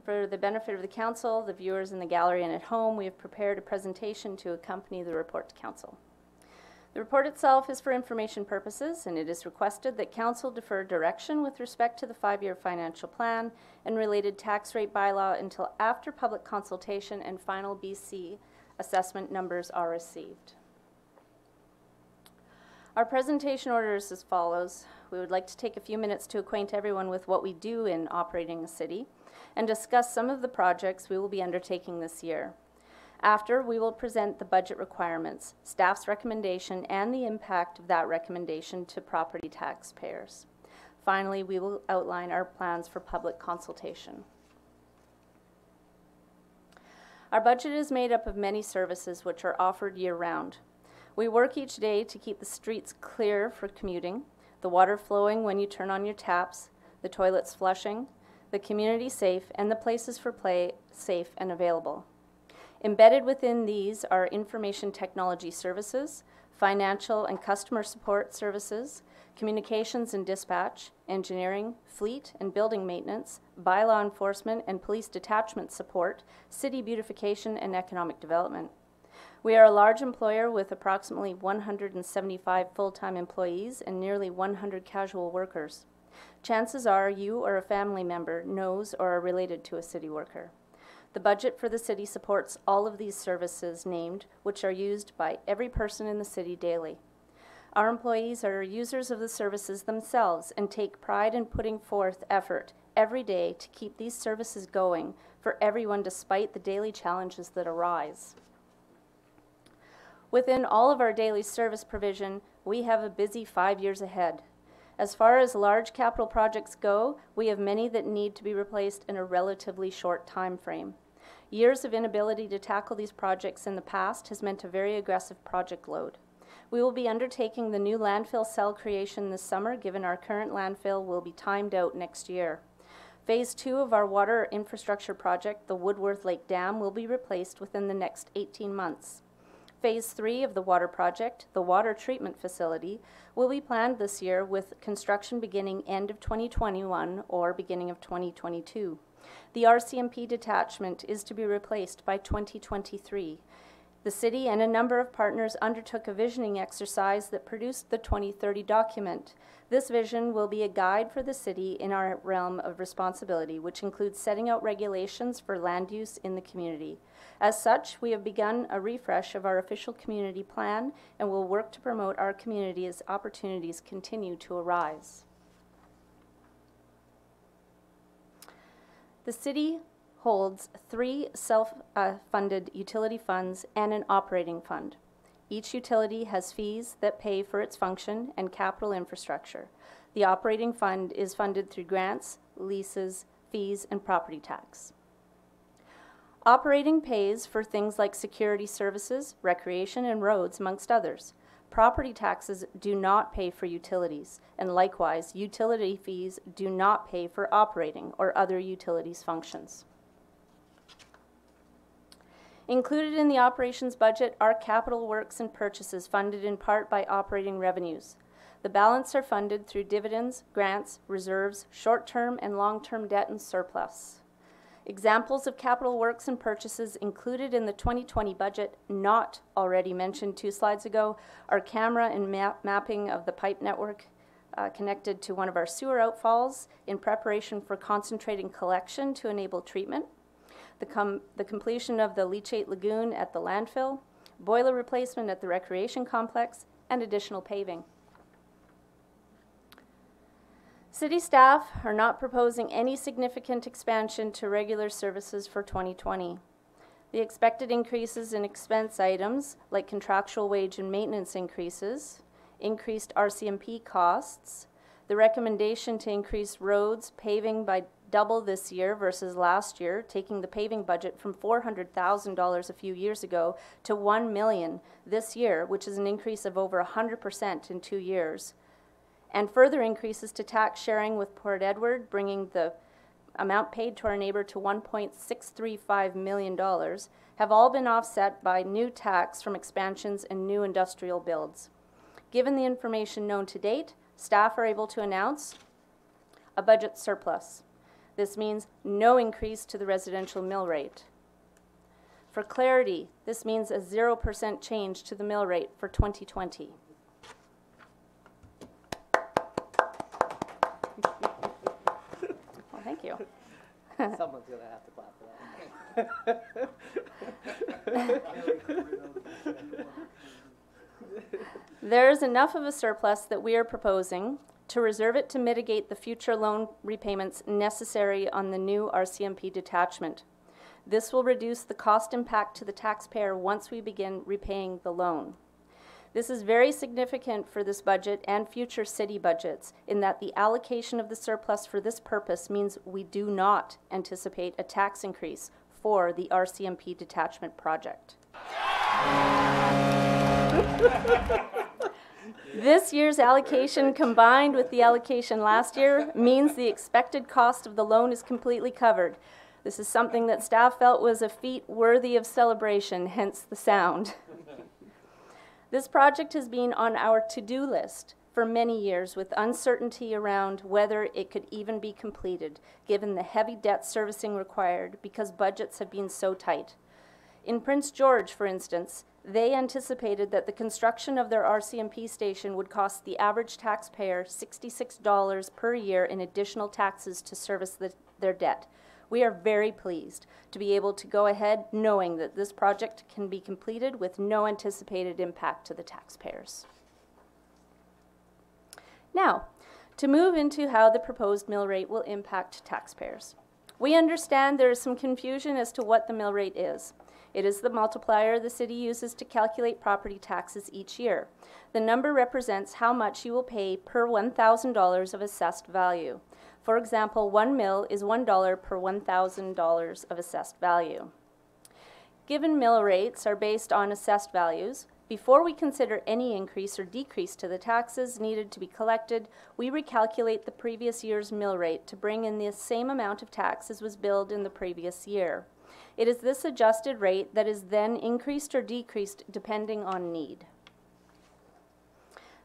For the benefit of the Council, the viewers in the gallery and at home, we have prepared a presentation to accompany the report to Council. The report itself is for information purposes, and it is requested that Council defer direction with respect to the 5-year financial plan and related tax rate bylaw until after public consultation and final BC assessment numbers are received. Our presentation order is as follows. We would like to take a few minutes to acquaint everyone with what we do in operating a city and discuss some of the projects we will be undertaking this year. After, we will present the budget requirements, staff's recommendation, and the impact of that recommendation to property taxpayers. Finally, we will outline our plans for public consultation. Our budget is made up of many services which are offered year-round. We work each day to keep the streets clear for commuting, the water flowing when you turn on your taps, the toilets flushing, the community safe, and the places for play safe and available. Embedded within these are information technology services, financial and customer support services, communications and dispatch, engineering, fleet and building maintenance, bylaw enforcement and police detachment support, city beautification and economic development. We are a large employer with approximately 175 full-time employees and nearly 100 casual workers. chances are you or a family member knows or are related to a city worker. The budget for the city supports all of these services named, which are used by every person in the city daily. Our employees are users of the services themselves and take pride in putting forth effort every day to keep these services going for everyone despite the daily challenges that arise. Within all of our daily service provision, we have a busy 5 years ahead. As far as large capital projects go, we have many that need to be replaced in a relatively short time frame. Years of inability to tackle these projects in the past has meant a very aggressive project load. We will be undertaking the new landfill cell creation this summer, given our current landfill will be timed out next year. Phase 2 of our water infrastructure project, the Woodworth Lake Dam, will be replaced within the next 18 months. Phase 3 of the water project, the water treatment facility, will be planned this year with construction beginning end of 2021 or beginning of 2022. The RCMP detachment is to be replaced by 2023. The city and a number of partners undertook a visioning exercise that produced the 2030 document. This vision will be a guide for the city in our realm of responsibility, which includes setting out regulations for land use in the community. As such, we have begun a refresh of our official community plan and will work to promote our community as opportunities continue to arise. The city holds 3 self-funded utility funds and an operating fund. Each utility has fees that pay for its function and capital infrastructure. The operating fund is funded through grants, leases, fees, and property tax. Operating pays for things like security services, recreation, and roads, amongst others. Property taxes do not pay for utilities, and likewise, utility fees do not pay for operating or other utilities functions. Included in the operations budget are capital works and purchases funded in part by operating revenues. The balance are funded through dividends, grants, reserves, short-term and long-term debt and surplus. Examples of capital works and purchases included in the 2020 budget, not already mentioned 2 slides ago, are camera and mapping of the pipe network connected to one of our sewer outfalls in preparation for concentrating collection to enable treatment, the completion of the leachate lagoon at the landfill, boiler replacement at the recreation complex, and additional paving. City staff are not proposing any significant expansion to regular services for 2020. The expected increases in expense items like contractual wage and maintenance increases, increased RCMP costs, the recommendation to increase roads paving by double this year versus last year, taking the paving budget from $400,000 a few years ago to $1 million this year, which is an increase of over 100% in 2 years. And further increases to tax sharing with Port Edward, bringing the amount paid to our neighbor to $1.635 million, have all been offset by new tax from expansions and new industrial builds. Given the information known to date, staff are able to announce a budget surplus. This means no increase to the residential mill rate. For clarity, this means a 0% change to the mill rate for 2020. Well, thank you. Someone's going to have to clap for that. There is enough of a surplus that we are proposing to reserve it to mitigate the future loan repayments necessary on the new RCMP detachment. This will reduce the cost impact to the taxpayer once we begin repaying the loan. This is very significant for this budget and future city budgets in that the allocation of the surplus for this purpose means we do not anticipate a tax increase for the RCMP detachment project. This year's allocation combined with the allocation last year means the expected cost of the loan is completely covered. This is something that staff felt was a feat worthy of celebration, hence the sound. This project has been on our to-do list for many years with uncertainty around whether it could even be completed, given the heavy debt servicing required because budgets have been so tight. In Prince George, for instance, They anticipated that the construction of their RCMP station would cost the average taxpayer $66 per year in additional taxes to service their debt. We are very pleased to be able to go ahead knowing that this project can be completed with no anticipated impact to the taxpayers. Now, to move into how the proposed mill rate will impact taxpayers. We understand there is some confusion as to what the mill rate is. It is the multiplier the city uses to calculate property taxes each year. The number represents how much you will pay per $1,000 of assessed value. For example, 1 mill is $1 per $1,000 of assessed value. Given mill rates are based on assessed values, before we consider any increase or decrease to the taxes needed to be collected, we recalculate the previous year's mill rate to bring in the same amount of tax as was billed in the previous year. It is this adjusted rate that is then increased or decreased depending on need.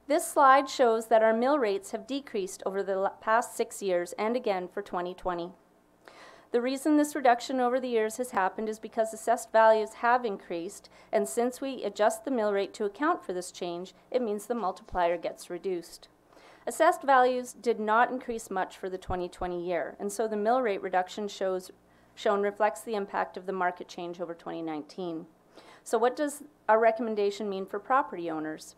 This slide shows that our mill rates have decreased over the past 6 years and again for 2020. The reason this reduction over the years has happened is because assessed values have increased, and since we adjust the mill rate to account for this change, it means the multiplier gets reduced. Assessed values did not increase much for the 2020 year, and so the mill rate reduction shown reflects the impact of the market change over 2019. So what does our recommendation mean for property owners?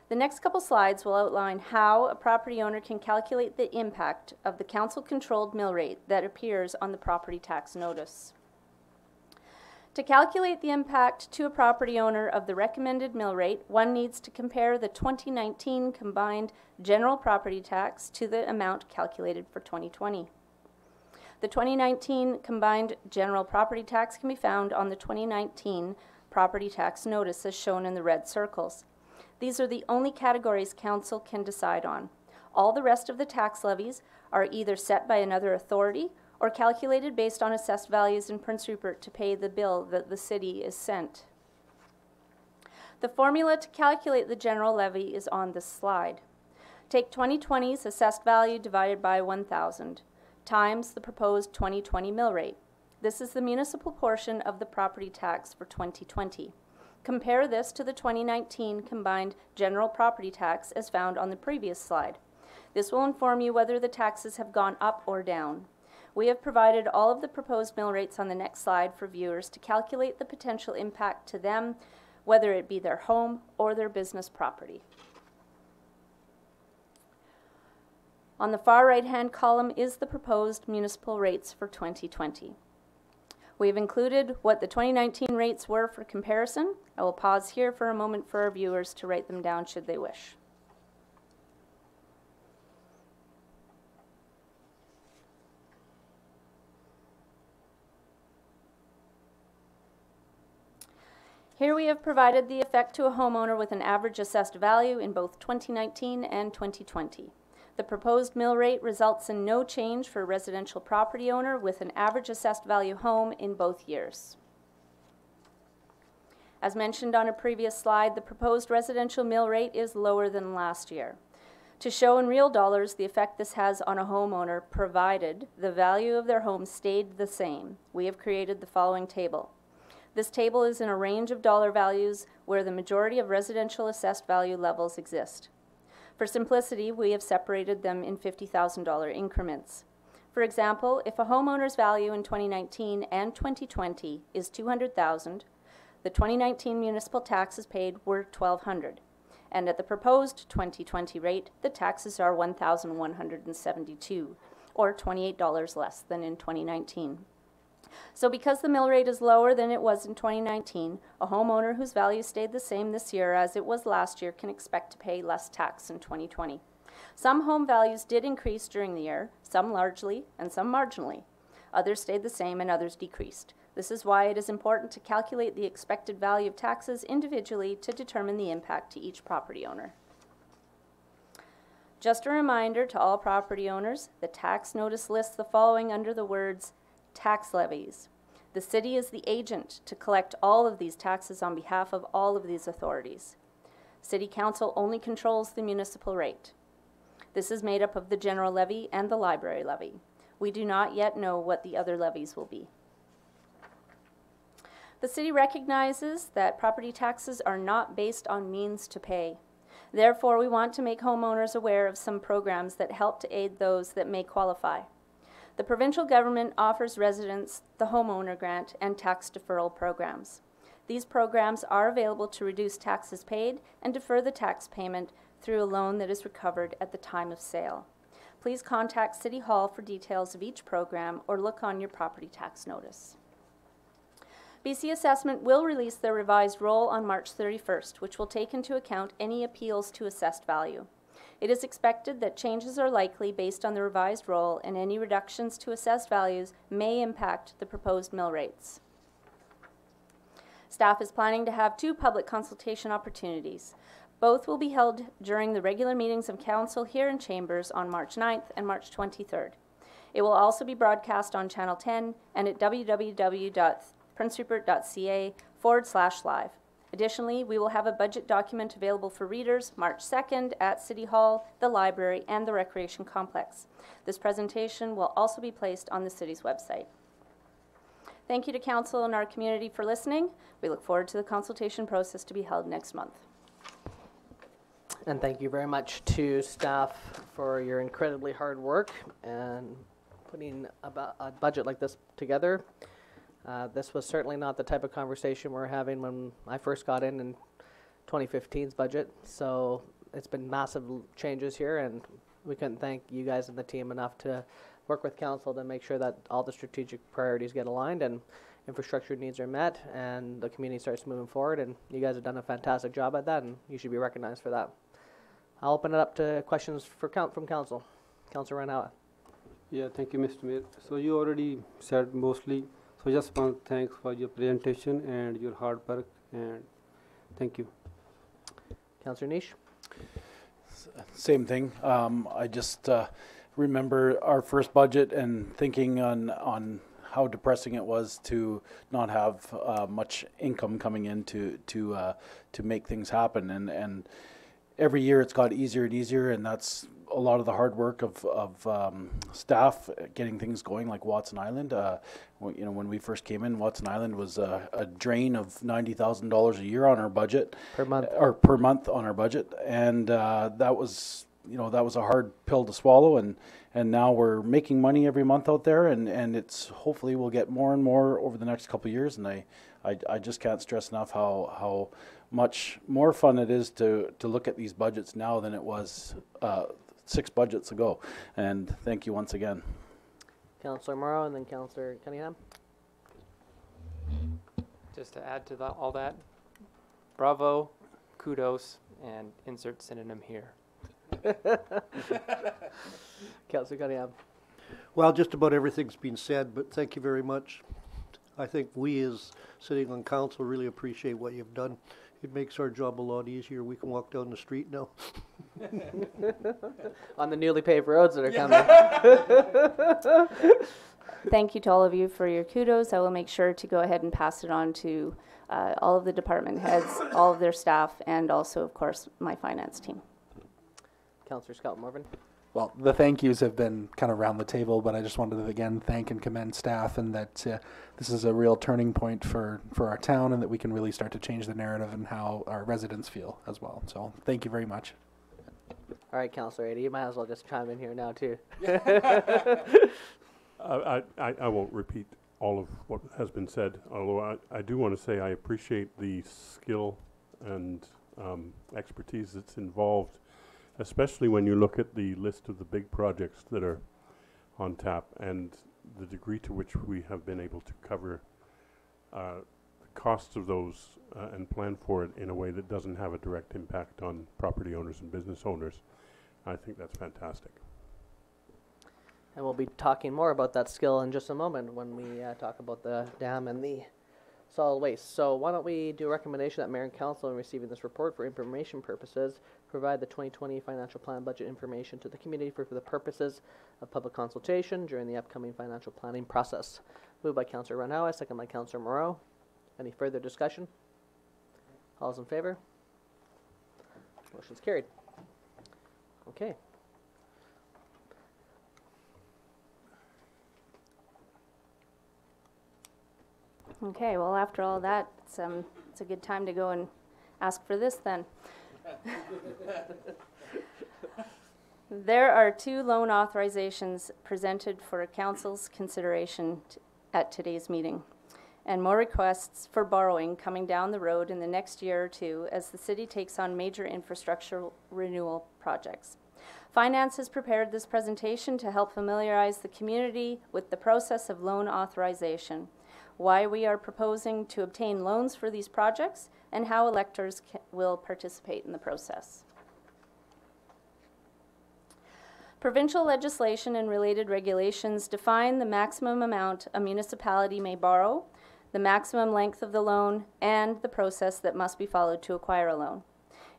The next couple slides will outline how a property owner can calculate the impact of the council-controlled mill rate that appears on the property tax notice. To calculate the impact to a property owner of the recommended mill rate, one needs to compare the 2019 combined general property tax to the amount calculated for 2020. The 2019 combined general property tax can be found on the 2019 property tax notice as shown in the red circles. These are the only categories council can decide on. All the rest of the tax levies are either set by another authority or calculated based on assessed values in Prince Rupert to pay the bill that the city is sent. The formula to calculate the general levy is on this slide. Take 2020's assessed value divided by 1,000 times the proposed 2020 mill rate. This is the municipal portion of the property tax for 2020. Compare this to the 2019 combined general property tax as found on the previous slide. This will inform you whether the taxes have gone up or down. We have provided all of the proposed mill rates on the next slide for viewers to calculate the potential impact to them, whether it be their home or their business property. On the far right-hand column is the proposed municipal rates for 2020. We've included what the 2019 rates were for comparison. I will pause here for a moment for our viewers to write them down should they wish. Here we have provided the effect to a homeowner with an average assessed value in both 2019 and 2020. The proposed mill rate results in no change for a residential property owner with an average assessed value home in both years. As mentioned on a previous slide, the proposed residential mill rate is lower than last year. To show in real dollars the effect this has on a homeowner, provided the value of their home stayed the same, we have created the following table. This table is in a range of dollar values where the majority of residential assessed value levels exist. For simplicity, we have separated them in $50,000 increments. For example, if a homeowner's value in 2019 and 2020 is $200,000, the 2019 municipal taxes paid were $1,200, and at the proposed 2020 rate, the taxes are $1,172, or $28 less than in 2019. So because the mill rate is lower than it was in 2019, a homeowner whose value stayed the same this year as it was last year can expect to pay less tax in 2020. Some home values did increase during the year, some largely and some marginally. Others stayed the same and others decreased. This is why it is important to calculate the expected value of taxes individually to determine the impact to each property owner. Just a reminder to all property owners, the tax notice lists the following under the words tax levies. The city is the agent to collect all of these taxes on behalf of all of these authorities. City Council only controls the municipal rate. This is made up of the general levy and the library levy. We do not yet know what the other levies will be. The city recognizes that property taxes are not based on means to pay. Therefore, we want to make homeowners aware of some programs that help to aid those that may qualify. The provincial government offers residents the homeowner grant and tax deferral programs. These programs are available to reduce taxes paid and defer the tax payment through a loan that is recovered at the time of sale. Please contact City Hall for details of each program or look on your property tax notice. BC Assessment will release their revised roll on March 31st, which will take into account any appeals to assessed value. It is expected that changes are likely based on the revised roll, and any reductions to assessed values may impact the proposed mill rates. Staff is planning to have 2 public consultation opportunities. Both will be held during the regular meetings of Council here in Chambers on March 9th and March 23rd. It will also be broadcast on Channel 10 and at www.princerupert.ca/live. Additionally, we will have a budget document available for readers March 2nd at City Hall, the library, and the Recreation Complex. This presentation will also be placed on the city's website. Thank you to Council and our community for listening. We look forward to the consultation process to be held next month. And thank you very much to staff for your incredibly hard work and putting a budget like this together. This was certainly not the type of conversation we're having when I first got in 2015's budget. So it's been massive changes here, and we couldn't thank you guys and the team enough to work with council to make sure that all the strategic priorities get aligned and infrastructure needs are met and the community starts moving forward. And you guys have done a fantastic job at that, and you should be recognized for that. I'll open it up to questions from council. Councilor Ranawa. Yeah, thank you, Mr. Mayor. So you already said mostly. So just want to thanks for your presentation and your hard work, and thank you. Councilor Niche. Same thing. I just remember our first budget and thinking on how depressing it was to not have much income coming in to make things happen, and every year it's got easier and easier, and that's a lot of the hard work of staff getting things going, like Watson Island. When we first came in, Watson Island was a drain of $90,000 a year on our budget Per month. or per month on our budget, and that was a hard pill to swallow. And now we're making money every month out there, and it's hopefully we'll get more and more over the next couple of years. And I just can't stress enough how much more fun it is to look at these budgets now than it was 6 budgets ago. And thank you once again. Councilor Morrow and then Councilor Cunningham. Just to add to all that, bravo, kudos, and insert synonym here. Councilor Cunningham. Well, just about everything's been said, but thank you very much. I think we as sitting on council really appreciate what you've done. It makes our job a lot easier. We can walk down the street now. On the newly paved roads that are coming. Thank you to all of you for your kudos. I will make sure to go ahead and pass it on to all of the department heads, all of their staff, and also, of course, my finance team. Councilor Scott Morvan. Well, the thank yous have been kind of around the table, but I just wanted to again thank and commend staff, and that this is a real turning point for our town, and that we can really start to change the narrative and how our residents feel as well. So thank you very much. All right, Councilor Ady, you might as well just chime in here now too. I won't repeat all of what has been said, although I do want to say I appreciate the skill and expertise that's involved, especially when you look at the list of the big projects that are on tap and the degree to which we have been able to cover the costs of those and plan for it in a way that doesn't have a direct impact on property owners and business owners. I think that's fantastic. And we'll be talking more about that skill in just a moment when we talk about the dam and the solid waste. So why don't we do a recommendation that Mayor and Council, in receiving this report for information purposes, provide the 2020 financial plan budget information to the community for the purposes of public consultation during the upcoming financial planning process. Moved by Councilor Ranawa, second by Councilor Moreau. Any further discussion? All those in favor? Motion's carried. Okay. Okay, well, after all that, it's a good time to go and ask for this then. There are 2 loan authorizations presented for council's consideration at today's meeting, and more requests for borrowing coming down the road in the next year or 2 as the city takes on major infrastructure renewal projects. Finance has prepared this presentation to help familiarize the community with the process of loan authorization, why we are proposing to obtain loans for these projects, and how electors will participate in the process. Provincial legislation and related regulations define the maximum amount a municipality may borrow, the maximum length of the loan, and the process that must be followed to acquire a loan.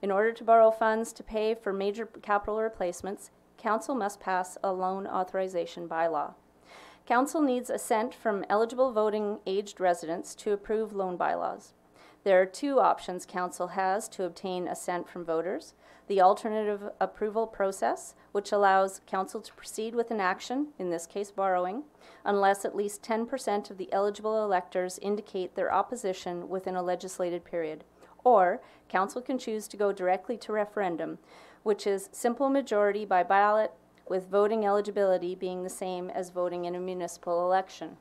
In order to borrow funds to pay for major capital replacements, Council must pass a loan authorization bylaw. Council needs assent from eligible voting-aged residents to approve loan bylaws. There are 2 options Council has to obtain assent from voters: the alternative approval process, which allows Council to proceed with an action, in this case borrowing, unless at least 10% of the eligible electors indicate their opposition within a legislated period. Or Council can choose to go directly to referendum, which is simple majority by ballot, with voting eligibility being the same as voting in a municipal election.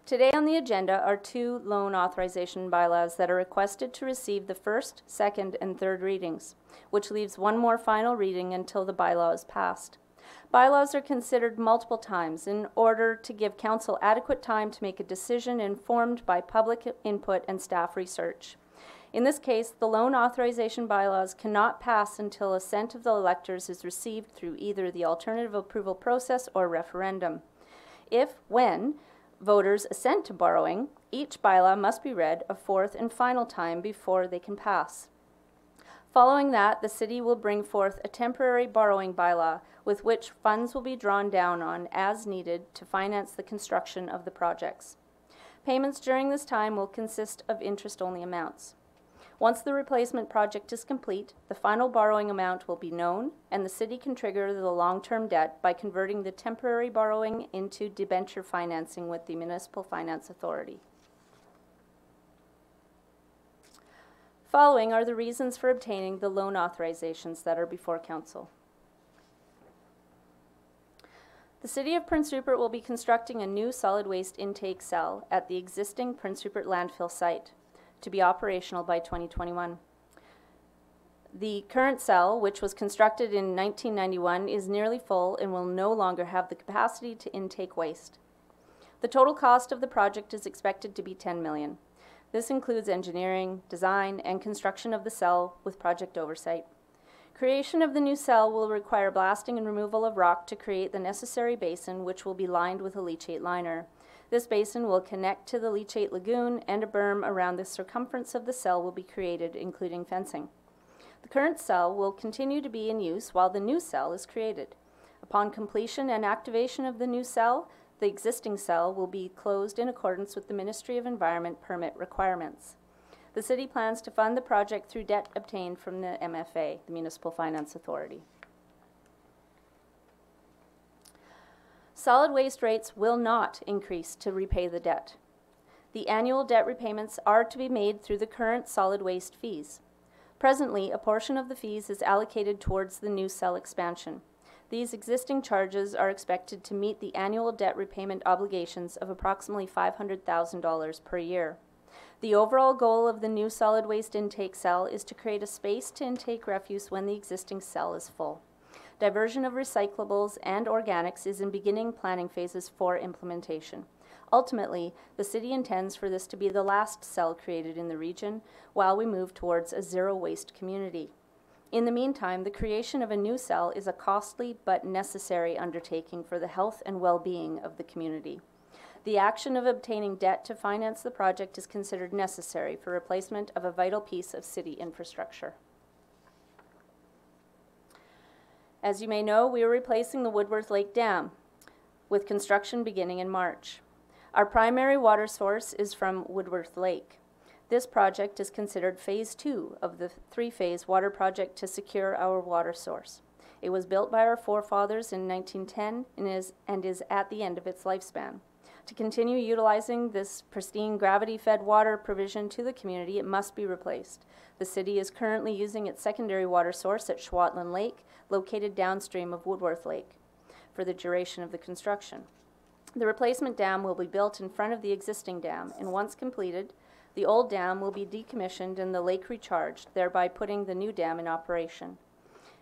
Today on the agenda are 2 loan authorization bylaws that are requested to receive the first, second, and third readings, which leaves 1 more final reading until the bylaw is passed. Bylaws are considered multiple times in order to give Council adequate time to make a decision informed by public input and staff research. In this case, the loan authorization bylaws cannot pass until assent of the electors is received through either the alternative approval process or referendum. When voters assent to borrowing, each bylaw must be read a 4th and final time before they can pass. Following that, the city will bring forth a temporary borrowing bylaw with which funds will be drawn down on as needed to finance the construction of the projects. Payments during this time will consist of interest-only amounts. Once the replacement project is complete, the final borrowing amount will be known, and the city can trigger the long-term debt by converting the temporary borrowing into debenture financing with the Municipal Finance Authority. Following are the reasons for obtaining the loan authorizations that are before Council. The City of Prince Rupert will be constructing a new solid waste intake cell at the existing Prince Rupert landfill site, to be operational by 2021. The current cell, which was constructed in 1991, is nearly full and will no longer have the capacity to intake waste. The total cost of the project is expected to be $10 million. This includes engineering, design, and construction of the cell with project oversight. Creation of the new cell will require blasting and removal of rock to create the necessary basin, which will be lined with a leachate liner. This basin will connect to the leachate lagoon, and a berm around the circumference of the cell will be created, including fencing. The current cell will continue to be in use while the new cell is created. Upon completion and activation of the new cell, the existing cell will be closed in accordance with the Ministry of Environment permit requirements. The city plans to fund the project through debt obtained from the MFA, the Municipal Finance Authority. Solid waste rates will not increase to repay the debt. The annual debt repayments are to be made through the current solid waste fees. Presently, a portion of the fees is allocated towards the new cell expansion. These existing charges are expected to meet the annual debt repayment obligations of approximately $500,000 per year. The overall goal of the new solid waste intake cell is to create a space to intake refuse when the existing cell is full. Diversion of recyclables and organics is in beginning planning phases for implementation. Ultimately, the city intends for this to be the last cell created in the region while we move towards a zero-waste community. In the meantime, the creation of a new cell is a costly but necessary undertaking for the health and well-being of the community. The action of obtaining debt to finance the project is considered necessary for replacement of a vital piece of city infrastructure. As you may know, we are replacing the Woodworth Lake Dam, with construction beginning in March. Our primary water source is from Woodworth Lake. This project is considered phase 2 of the 3-phase water project to secure our water source. It was built by our forefathers in 1910 and is at the end of its lifespan. To continue utilizing this pristine gravity-fed water provision to the community, it must be replaced. The city is currently using its secondary water source at Schwatland Lake, located downstream of Woodworth Lake, for the duration of the construction. The replacement dam will be built in front of the existing dam, and once completed, the old dam will be decommissioned and the lake recharged, thereby putting the new dam in operation.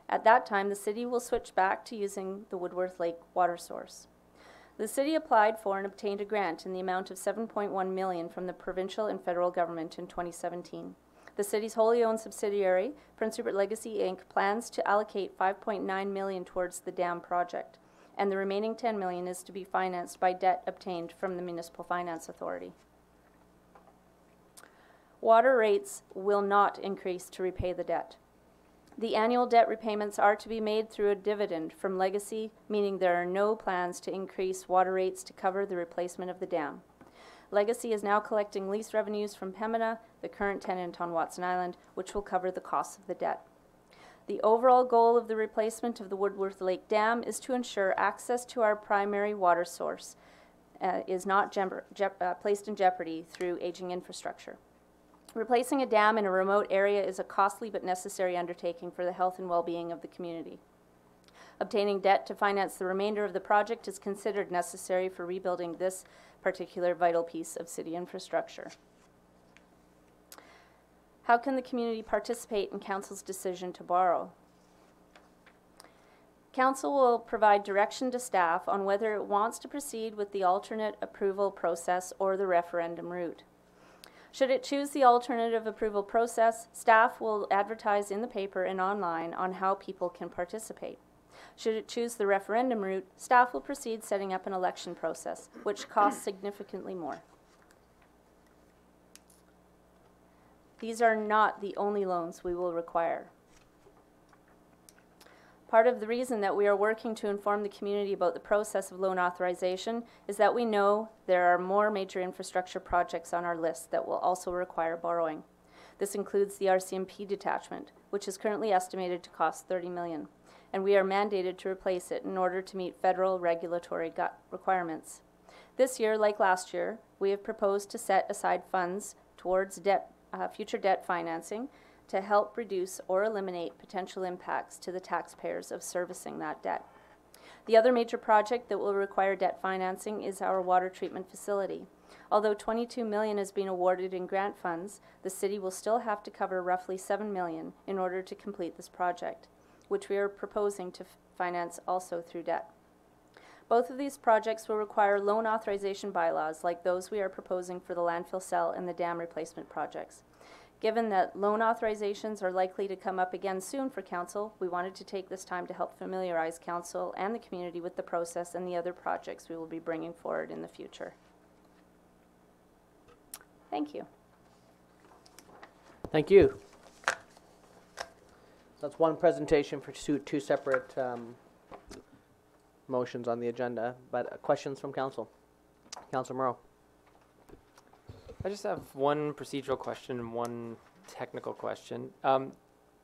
At that time, the city will switch back to using the Woodworth Lake water source. The city applied for and obtained a grant in the amount of $7.1 million from the provincial and federal government in 2017. The city's wholly owned subsidiary, Prince Rupert Legacy Inc., plans to allocate $5.9 million towards the dam project, and the remaining $10 million is to be financed by debt obtained from the Municipal Finance Authority. Water rates will not increase to repay the debt. The annual debt repayments are to be made through a dividend from Legacy, meaning there are no plans to increase water rates to cover the replacement of the dam. Legacy is now collecting lease revenues from Pembina, the current tenant on Watson Island, which will cover the costs of the debt. The overall goal of the replacement of the Woodworth Lake Dam is to ensure access to our primary water source is not placed in jeopardy through aging infrastructure. Replacing a dam in a remote area is a costly but necessary undertaking for the health and well-being of the community. Obtaining debt to finance the remainder of the project is considered necessary for rebuilding this particular vital piece of city infrastructure. How can the community participate in Council's decision to borrow? Council will provide direction to staff on whether it wants to proceed with the alternate approval process or the referendum route. Should it choose the alternative approval process, staff will advertise in the paper and online on how people can participate. Should it choose the referendum route, staff will proceed setting up an election process, which costs significantly more. These are not the only loans we will require. Part of the reason that we are working to inform the community about the process of loan authorization is that we know there are more major infrastructure projects on our list that will also require borrowing. This includes the RCMP detachment, which is currently estimated to cost $30 million, and we are mandated to replace it in order to meet federal regulatory requirements. This year, like last year, we have proposed to set aside funds towards future debt financing to help reduce or eliminate potential impacts to the taxpayers of servicing that debt. The other major project that will require debt financing is our water treatment facility. Although $22 million has been awarded in grant funds, the city will still have to cover roughly $7 million in order to complete this project, which we are proposing to finance also through debt. Both of these projects will require loan authorization bylaws like those we are proposing for the landfill cell and the dam replacement projects. Given that loan authorizations are likely to come up again soon for Council, we wanted to take this time to help familiarize Council and the community with the process and the other projects we will be bringing forward in the future. Thank you. Thank you. That's one presentation for two separate motions on the agenda, but questions from Council. Councilor Morrow. I just have one procedural question and one technical question.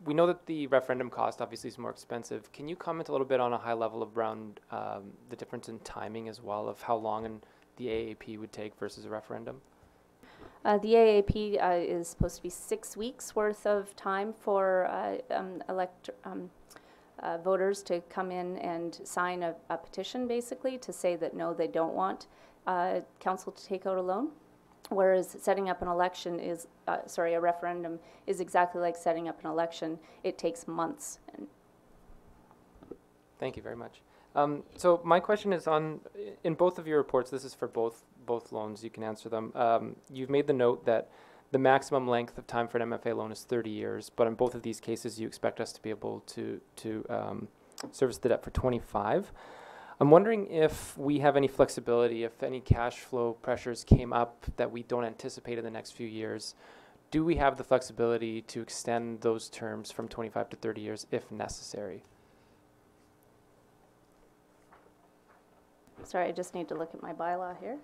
We know that the referendum cost obviously is more expensive. Can you comment a little bit on a high level around the difference in timing as well of how long the AAP would take versus a referendum? The AAP is supposed to be 6 weeks worth of time for voters to come in and sign a petition basically to say that no, they don't want Council to take out a loan. Whereas setting up an election is, a referendum is exactly like setting up an election. It takes months. Thank you very much. So my question is in both of your reports, this is for both loans, you can answer them. You've made the note that the maximum length of time for an MFA loan is 30 years, but in both of these cases you expect us to be able to service the debt for 25. I'm wondering if we have any flexibility, if any cash flow pressures came up that we don't anticipate in the next few years, do we have the flexibility to extend those terms from 25 to 30 years if necessary? Sorry, I just need to look at my bylaw here.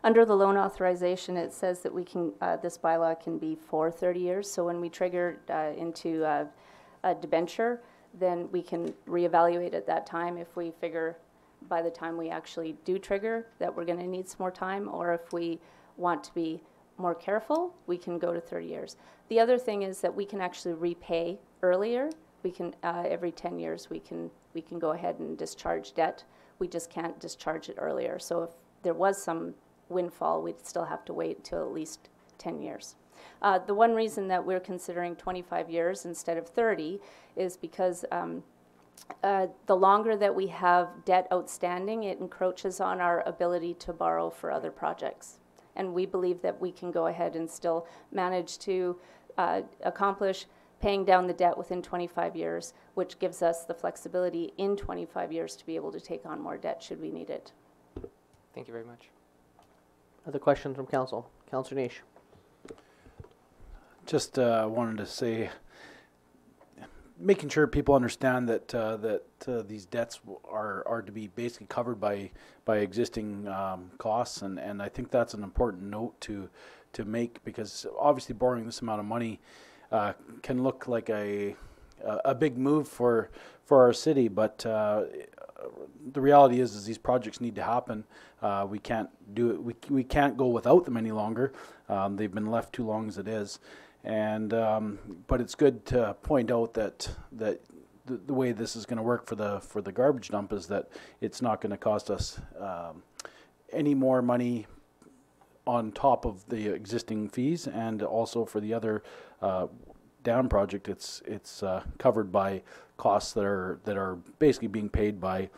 Under the loan authorization, it says that we can, this bylaw can be for 30 years. So when we trigger into debenture, then we can reevaluate at that time if we figure by the time we actually do trigger that we're going to need some more time, or if we want to be more careful, we can go to 30 years. The other thing is that we can actually repay earlier. We can, every 10 years, we can go ahead and discharge debt. We just can't discharge it earlier. So if there was some windfall, we'd still have to wait until at least 10 years. The one reason that we're considering 25 years instead of 30 is because the longer that we have debt outstanding, it encroaches on our ability to borrow for other projects. And we believe that we can go ahead and still manage to accomplish paying down the debt within 25 years, which gives us the flexibility in 25 years to be able to take on more debt should we need it. Thank you very much. Other questions from council? Councillor Niche. Just wanted to say, making sure people understand that these debts are to be basically covered by existing costs, and I think that's an important note to make, because obviously borrowing this amount of money can look like a big move for our city, but the reality is these projects need to happen. We can't do it. We can't go without them any longer. They've been left too long as it is. And but it's good to point out that the way this is going to work for the garbage dump is that it's not going to cost us any more money on top of the existing fees, and also for the other dam project, it's covered by costs that are basically being paid by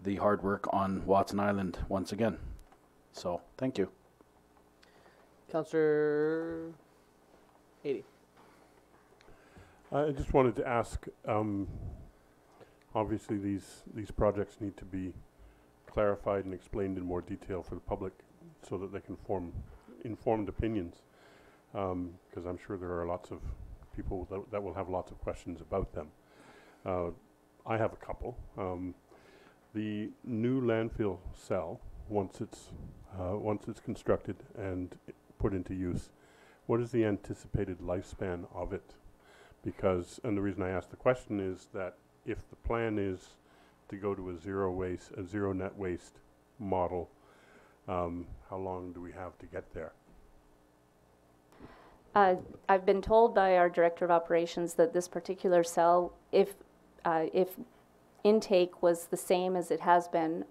the hard work on Watson Island once again. So thank you. Councillor 80. I just wanted to ask, obviously these projects need to be clarified and explained in more detail for the public so that they can form informed opinions, because I'm sure there are lots of people that will have lots of questions about them. I have a couple. The new landfill cell, once it's constructed and put into use, what is the anticipated lifespan of it? Because, and the reason I ask the question is that if the plan is to go to a zero net waste model, how long do we have to get there? I've been told by our Director of Operations that this particular cell, if intake was the same as it has been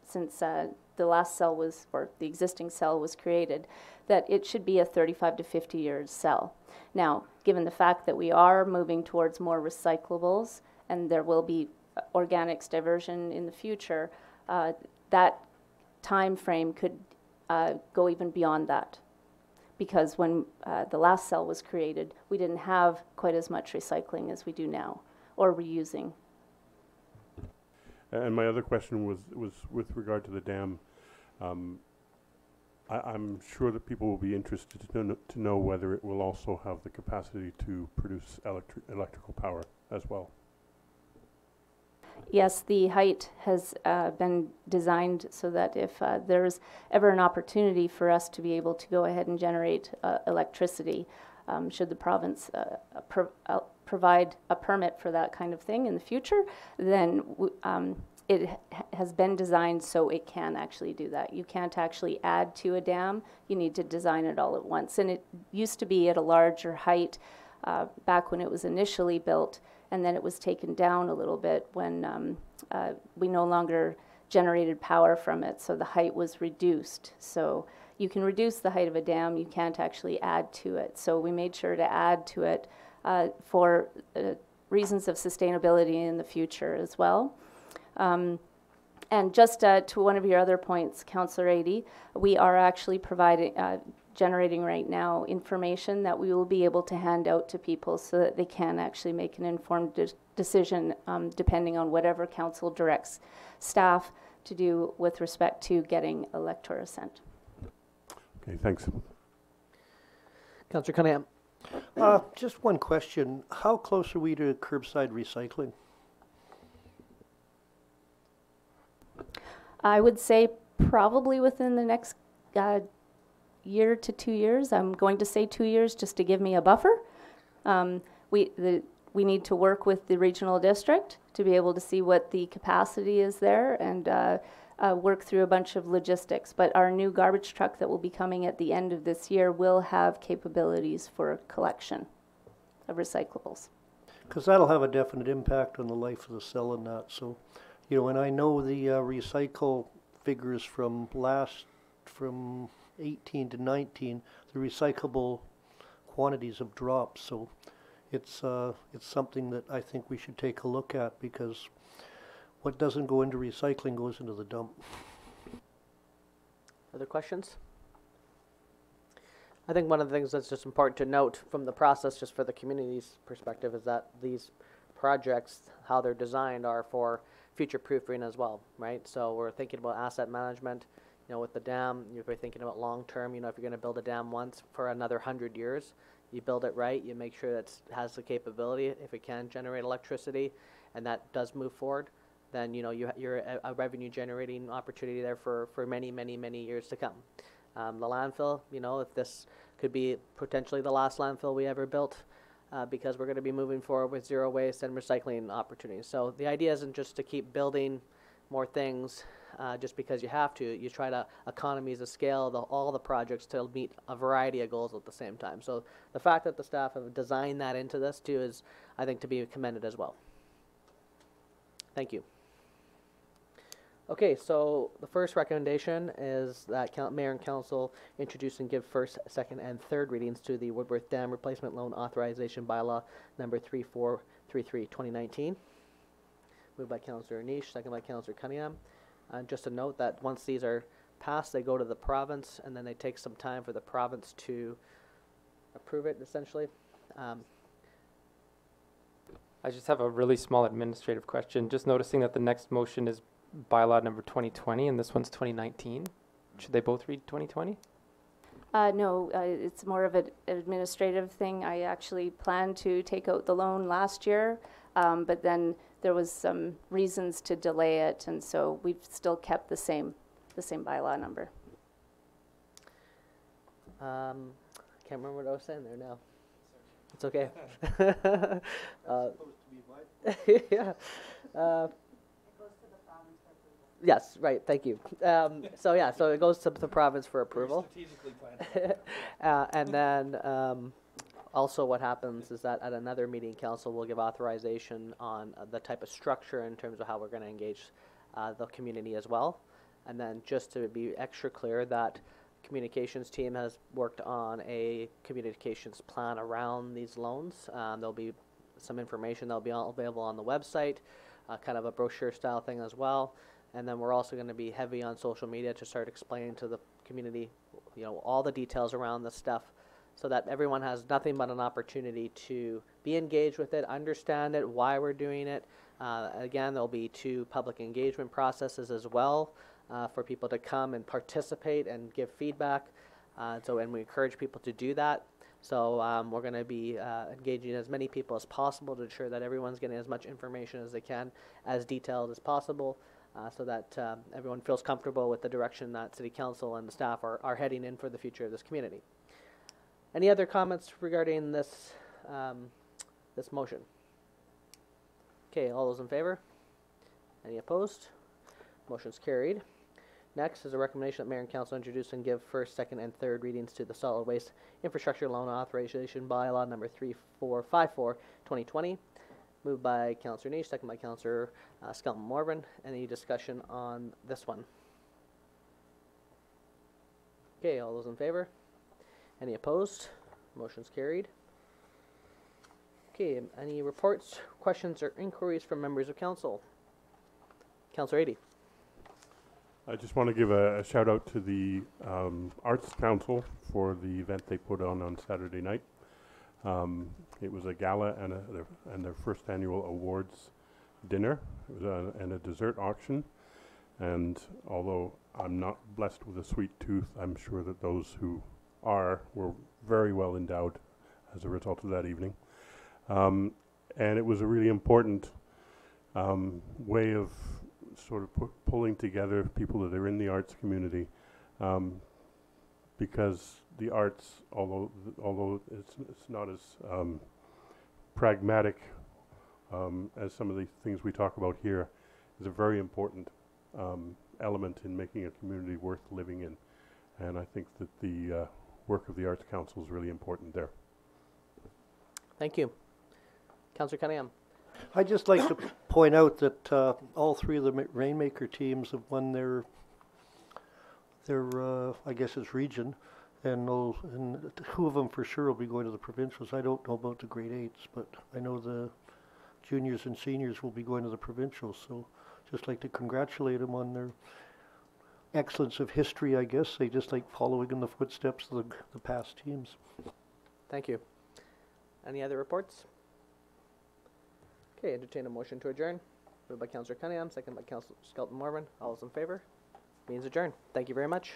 since the last cell was, or the existing cell was created, that it should be a 35 to 50 years cell. Now, given the fact that we are moving towards more recyclables and there will be organics diversion in the future, that time frame could go even beyond that. Because when the last cell was created, we didn't have quite as much recycling as we do now, or reusing. And my other question was with regard to the dam. I'm sure that people will be interested to know whether it will also have the capacity to produce electrical power as well. Yes, the height has been designed so that if there's ever an opportunity for us to be able to go ahead and generate electricity, should the province provide a permit for that kind of thing in the future, then it has been designed so it can actually do that. You can't actually add to a dam. You need to design it all at once. And it used to be at a larger height back when it was initially built, and then it was taken down a little bit when we no longer generated power from it, so the height was reduced. So you can reduce the height of a dam, you can't actually add to it. So we made sure to add to it for reasons of sustainability in the future as well. And just to one of your other points, Councillor Adey, we are actually providing, generating right now information that we will be able to hand out to people so that they can actually make an informed decision depending on whatever council directs staff to do with respect to getting elector assent. Okay, thanks. Councillor Cunningham. Just one question. How close are we to curbside recycling? I would say probably within the next year to 2 years. I'm going to say 2 years just to give me a buffer. The we need to work with the regional district to be able to see what the capacity is there and work through a bunch of logistics. But our new garbage truck that will be coming at the end of this year will have capabilities for collection of recyclables. Because that'll have a definite impact on the life of the cell and that. So, you know, and I know the recycle figures from 18 to 19, the recyclable quantities have dropped. So it's something that I think we should take a look at, because what doesn't go into recycling goes into the dump. Other questions? I think one of the things that's just important to note from the process, just for the community's perspective, is that these projects, how they're designed, are for future proofing as well, right? So we're thinking about asset management. You know, with the dam, you're thinking about long term. You know, if you're going to build a dam once for another 100 years, you build it right. You make sure that it has the capability, if it can generate electricity, and that does move forward. Then you know you're a revenue generating opportunity there for many years to come. The landfill, you know, if this could be potentially the last landfill we ever built, because we're going to be moving forward with zero waste and recycling opportunities. So the idea isn't just to keep building more things just because you have to. You try to economies of scale all the projects to meet a variety of goals at the same time. So the fact that the staff have designed that into this too is, I think, to be commended as well. Thank you. Okay, so the first recommendation is that Mayor and Council introduce and give first, second, and third readings to the Woodworth Dam Replacement Loan Authorization Bylaw number 3433, 2019. Moved by Councillor Niche, second by Councillor Cunningham. And just a note that once these are passed, they go to the province, and then they take some time for the province to approve it, essentially. I just have a really small administrative question. Just noticing that the next motion is bylaw number 2020 and this one's 2019. Should they both read 2020? No, it's more of an administrative thing. I actually planned to take out the loan last year, but then there was some reasons to delay it, and so we've still kept the same bylaw number. I can't remember what I was saying there now. It's okay. Yeah. Yes, right, thank you. So yeah, so it goes to the province for approval. Strategically planned. And then also what happens is that at another meeting, council will give authorization on the type of structure in terms of how we're going to engage the community as well. And then just to be extra clear, that communications team has worked on a communications plan around these loans. There'll be some information that'll be available on the website, kind of a brochure style thing as well. And then we're also going to be heavy on social media to start explaining to the community, you know, all the details around this stuff, so that everyone has nothing but an opportunity to be engaged with it, understand it, why we're doing it. Again, there'll be 2 public engagement processes as well for people to come and participate and give feedback. And we encourage people to do that. So we're going to be engaging as many people as possible to ensure that everyone's getting as much information as they can, as detailed as possible. So that everyone feels comfortable with the direction that City Council and the staff are heading in for the future of this community. Any other comments regarding this this motion? Okay, all those in favor? Any opposed? Motion's carried. Next is a recommendation that Mayor and Council introduce and give first, second, and third readings to the Solid Waste Infrastructure Loan Authorization Bylaw number 3454, 2020. Moved by Councillor Niche, second by Councillor Skelton-Morven. Any discussion on this one? Okay, all those in favor? Any opposed? Motion's carried. Okay, any reports, questions, or inquiries from members of council? Councillor Adie. I just want to give a shout out to the Arts Council for the event they put on Saturday night. It was a gala and their first annual awards dinner. It was and a dessert auction. And although I'm not blessed with a sweet tooth, I'm sure that those who were very well endowed as a result of that evening. And it was a really important way of sort of pulling together people that are in the arts community, because the arts, although it's not as pragmatic as some of the things we talk about here, is a very important element in making a community worth living in. And I think that the work of the Arts Council is really important there. Thank you. Councillor Cunningham. I'd just like to point out that all three of the Rainmaker teams have won their I guess it's region, and two of them for sure will be going to the provincials. I don't know about the grade 8s, but I know the juniors and seniors will be going to the provincials. So just like to congratulate them on their excellence of history, I guess. They just like following in the footsteps of the past teams. Thank you. Any other reports? Okay, entertain a motion to adjourn. Moved by Councillor Cunningham, second by Councillor Skelton Mormon. All those in favor? Means adjourned. Thank you very much.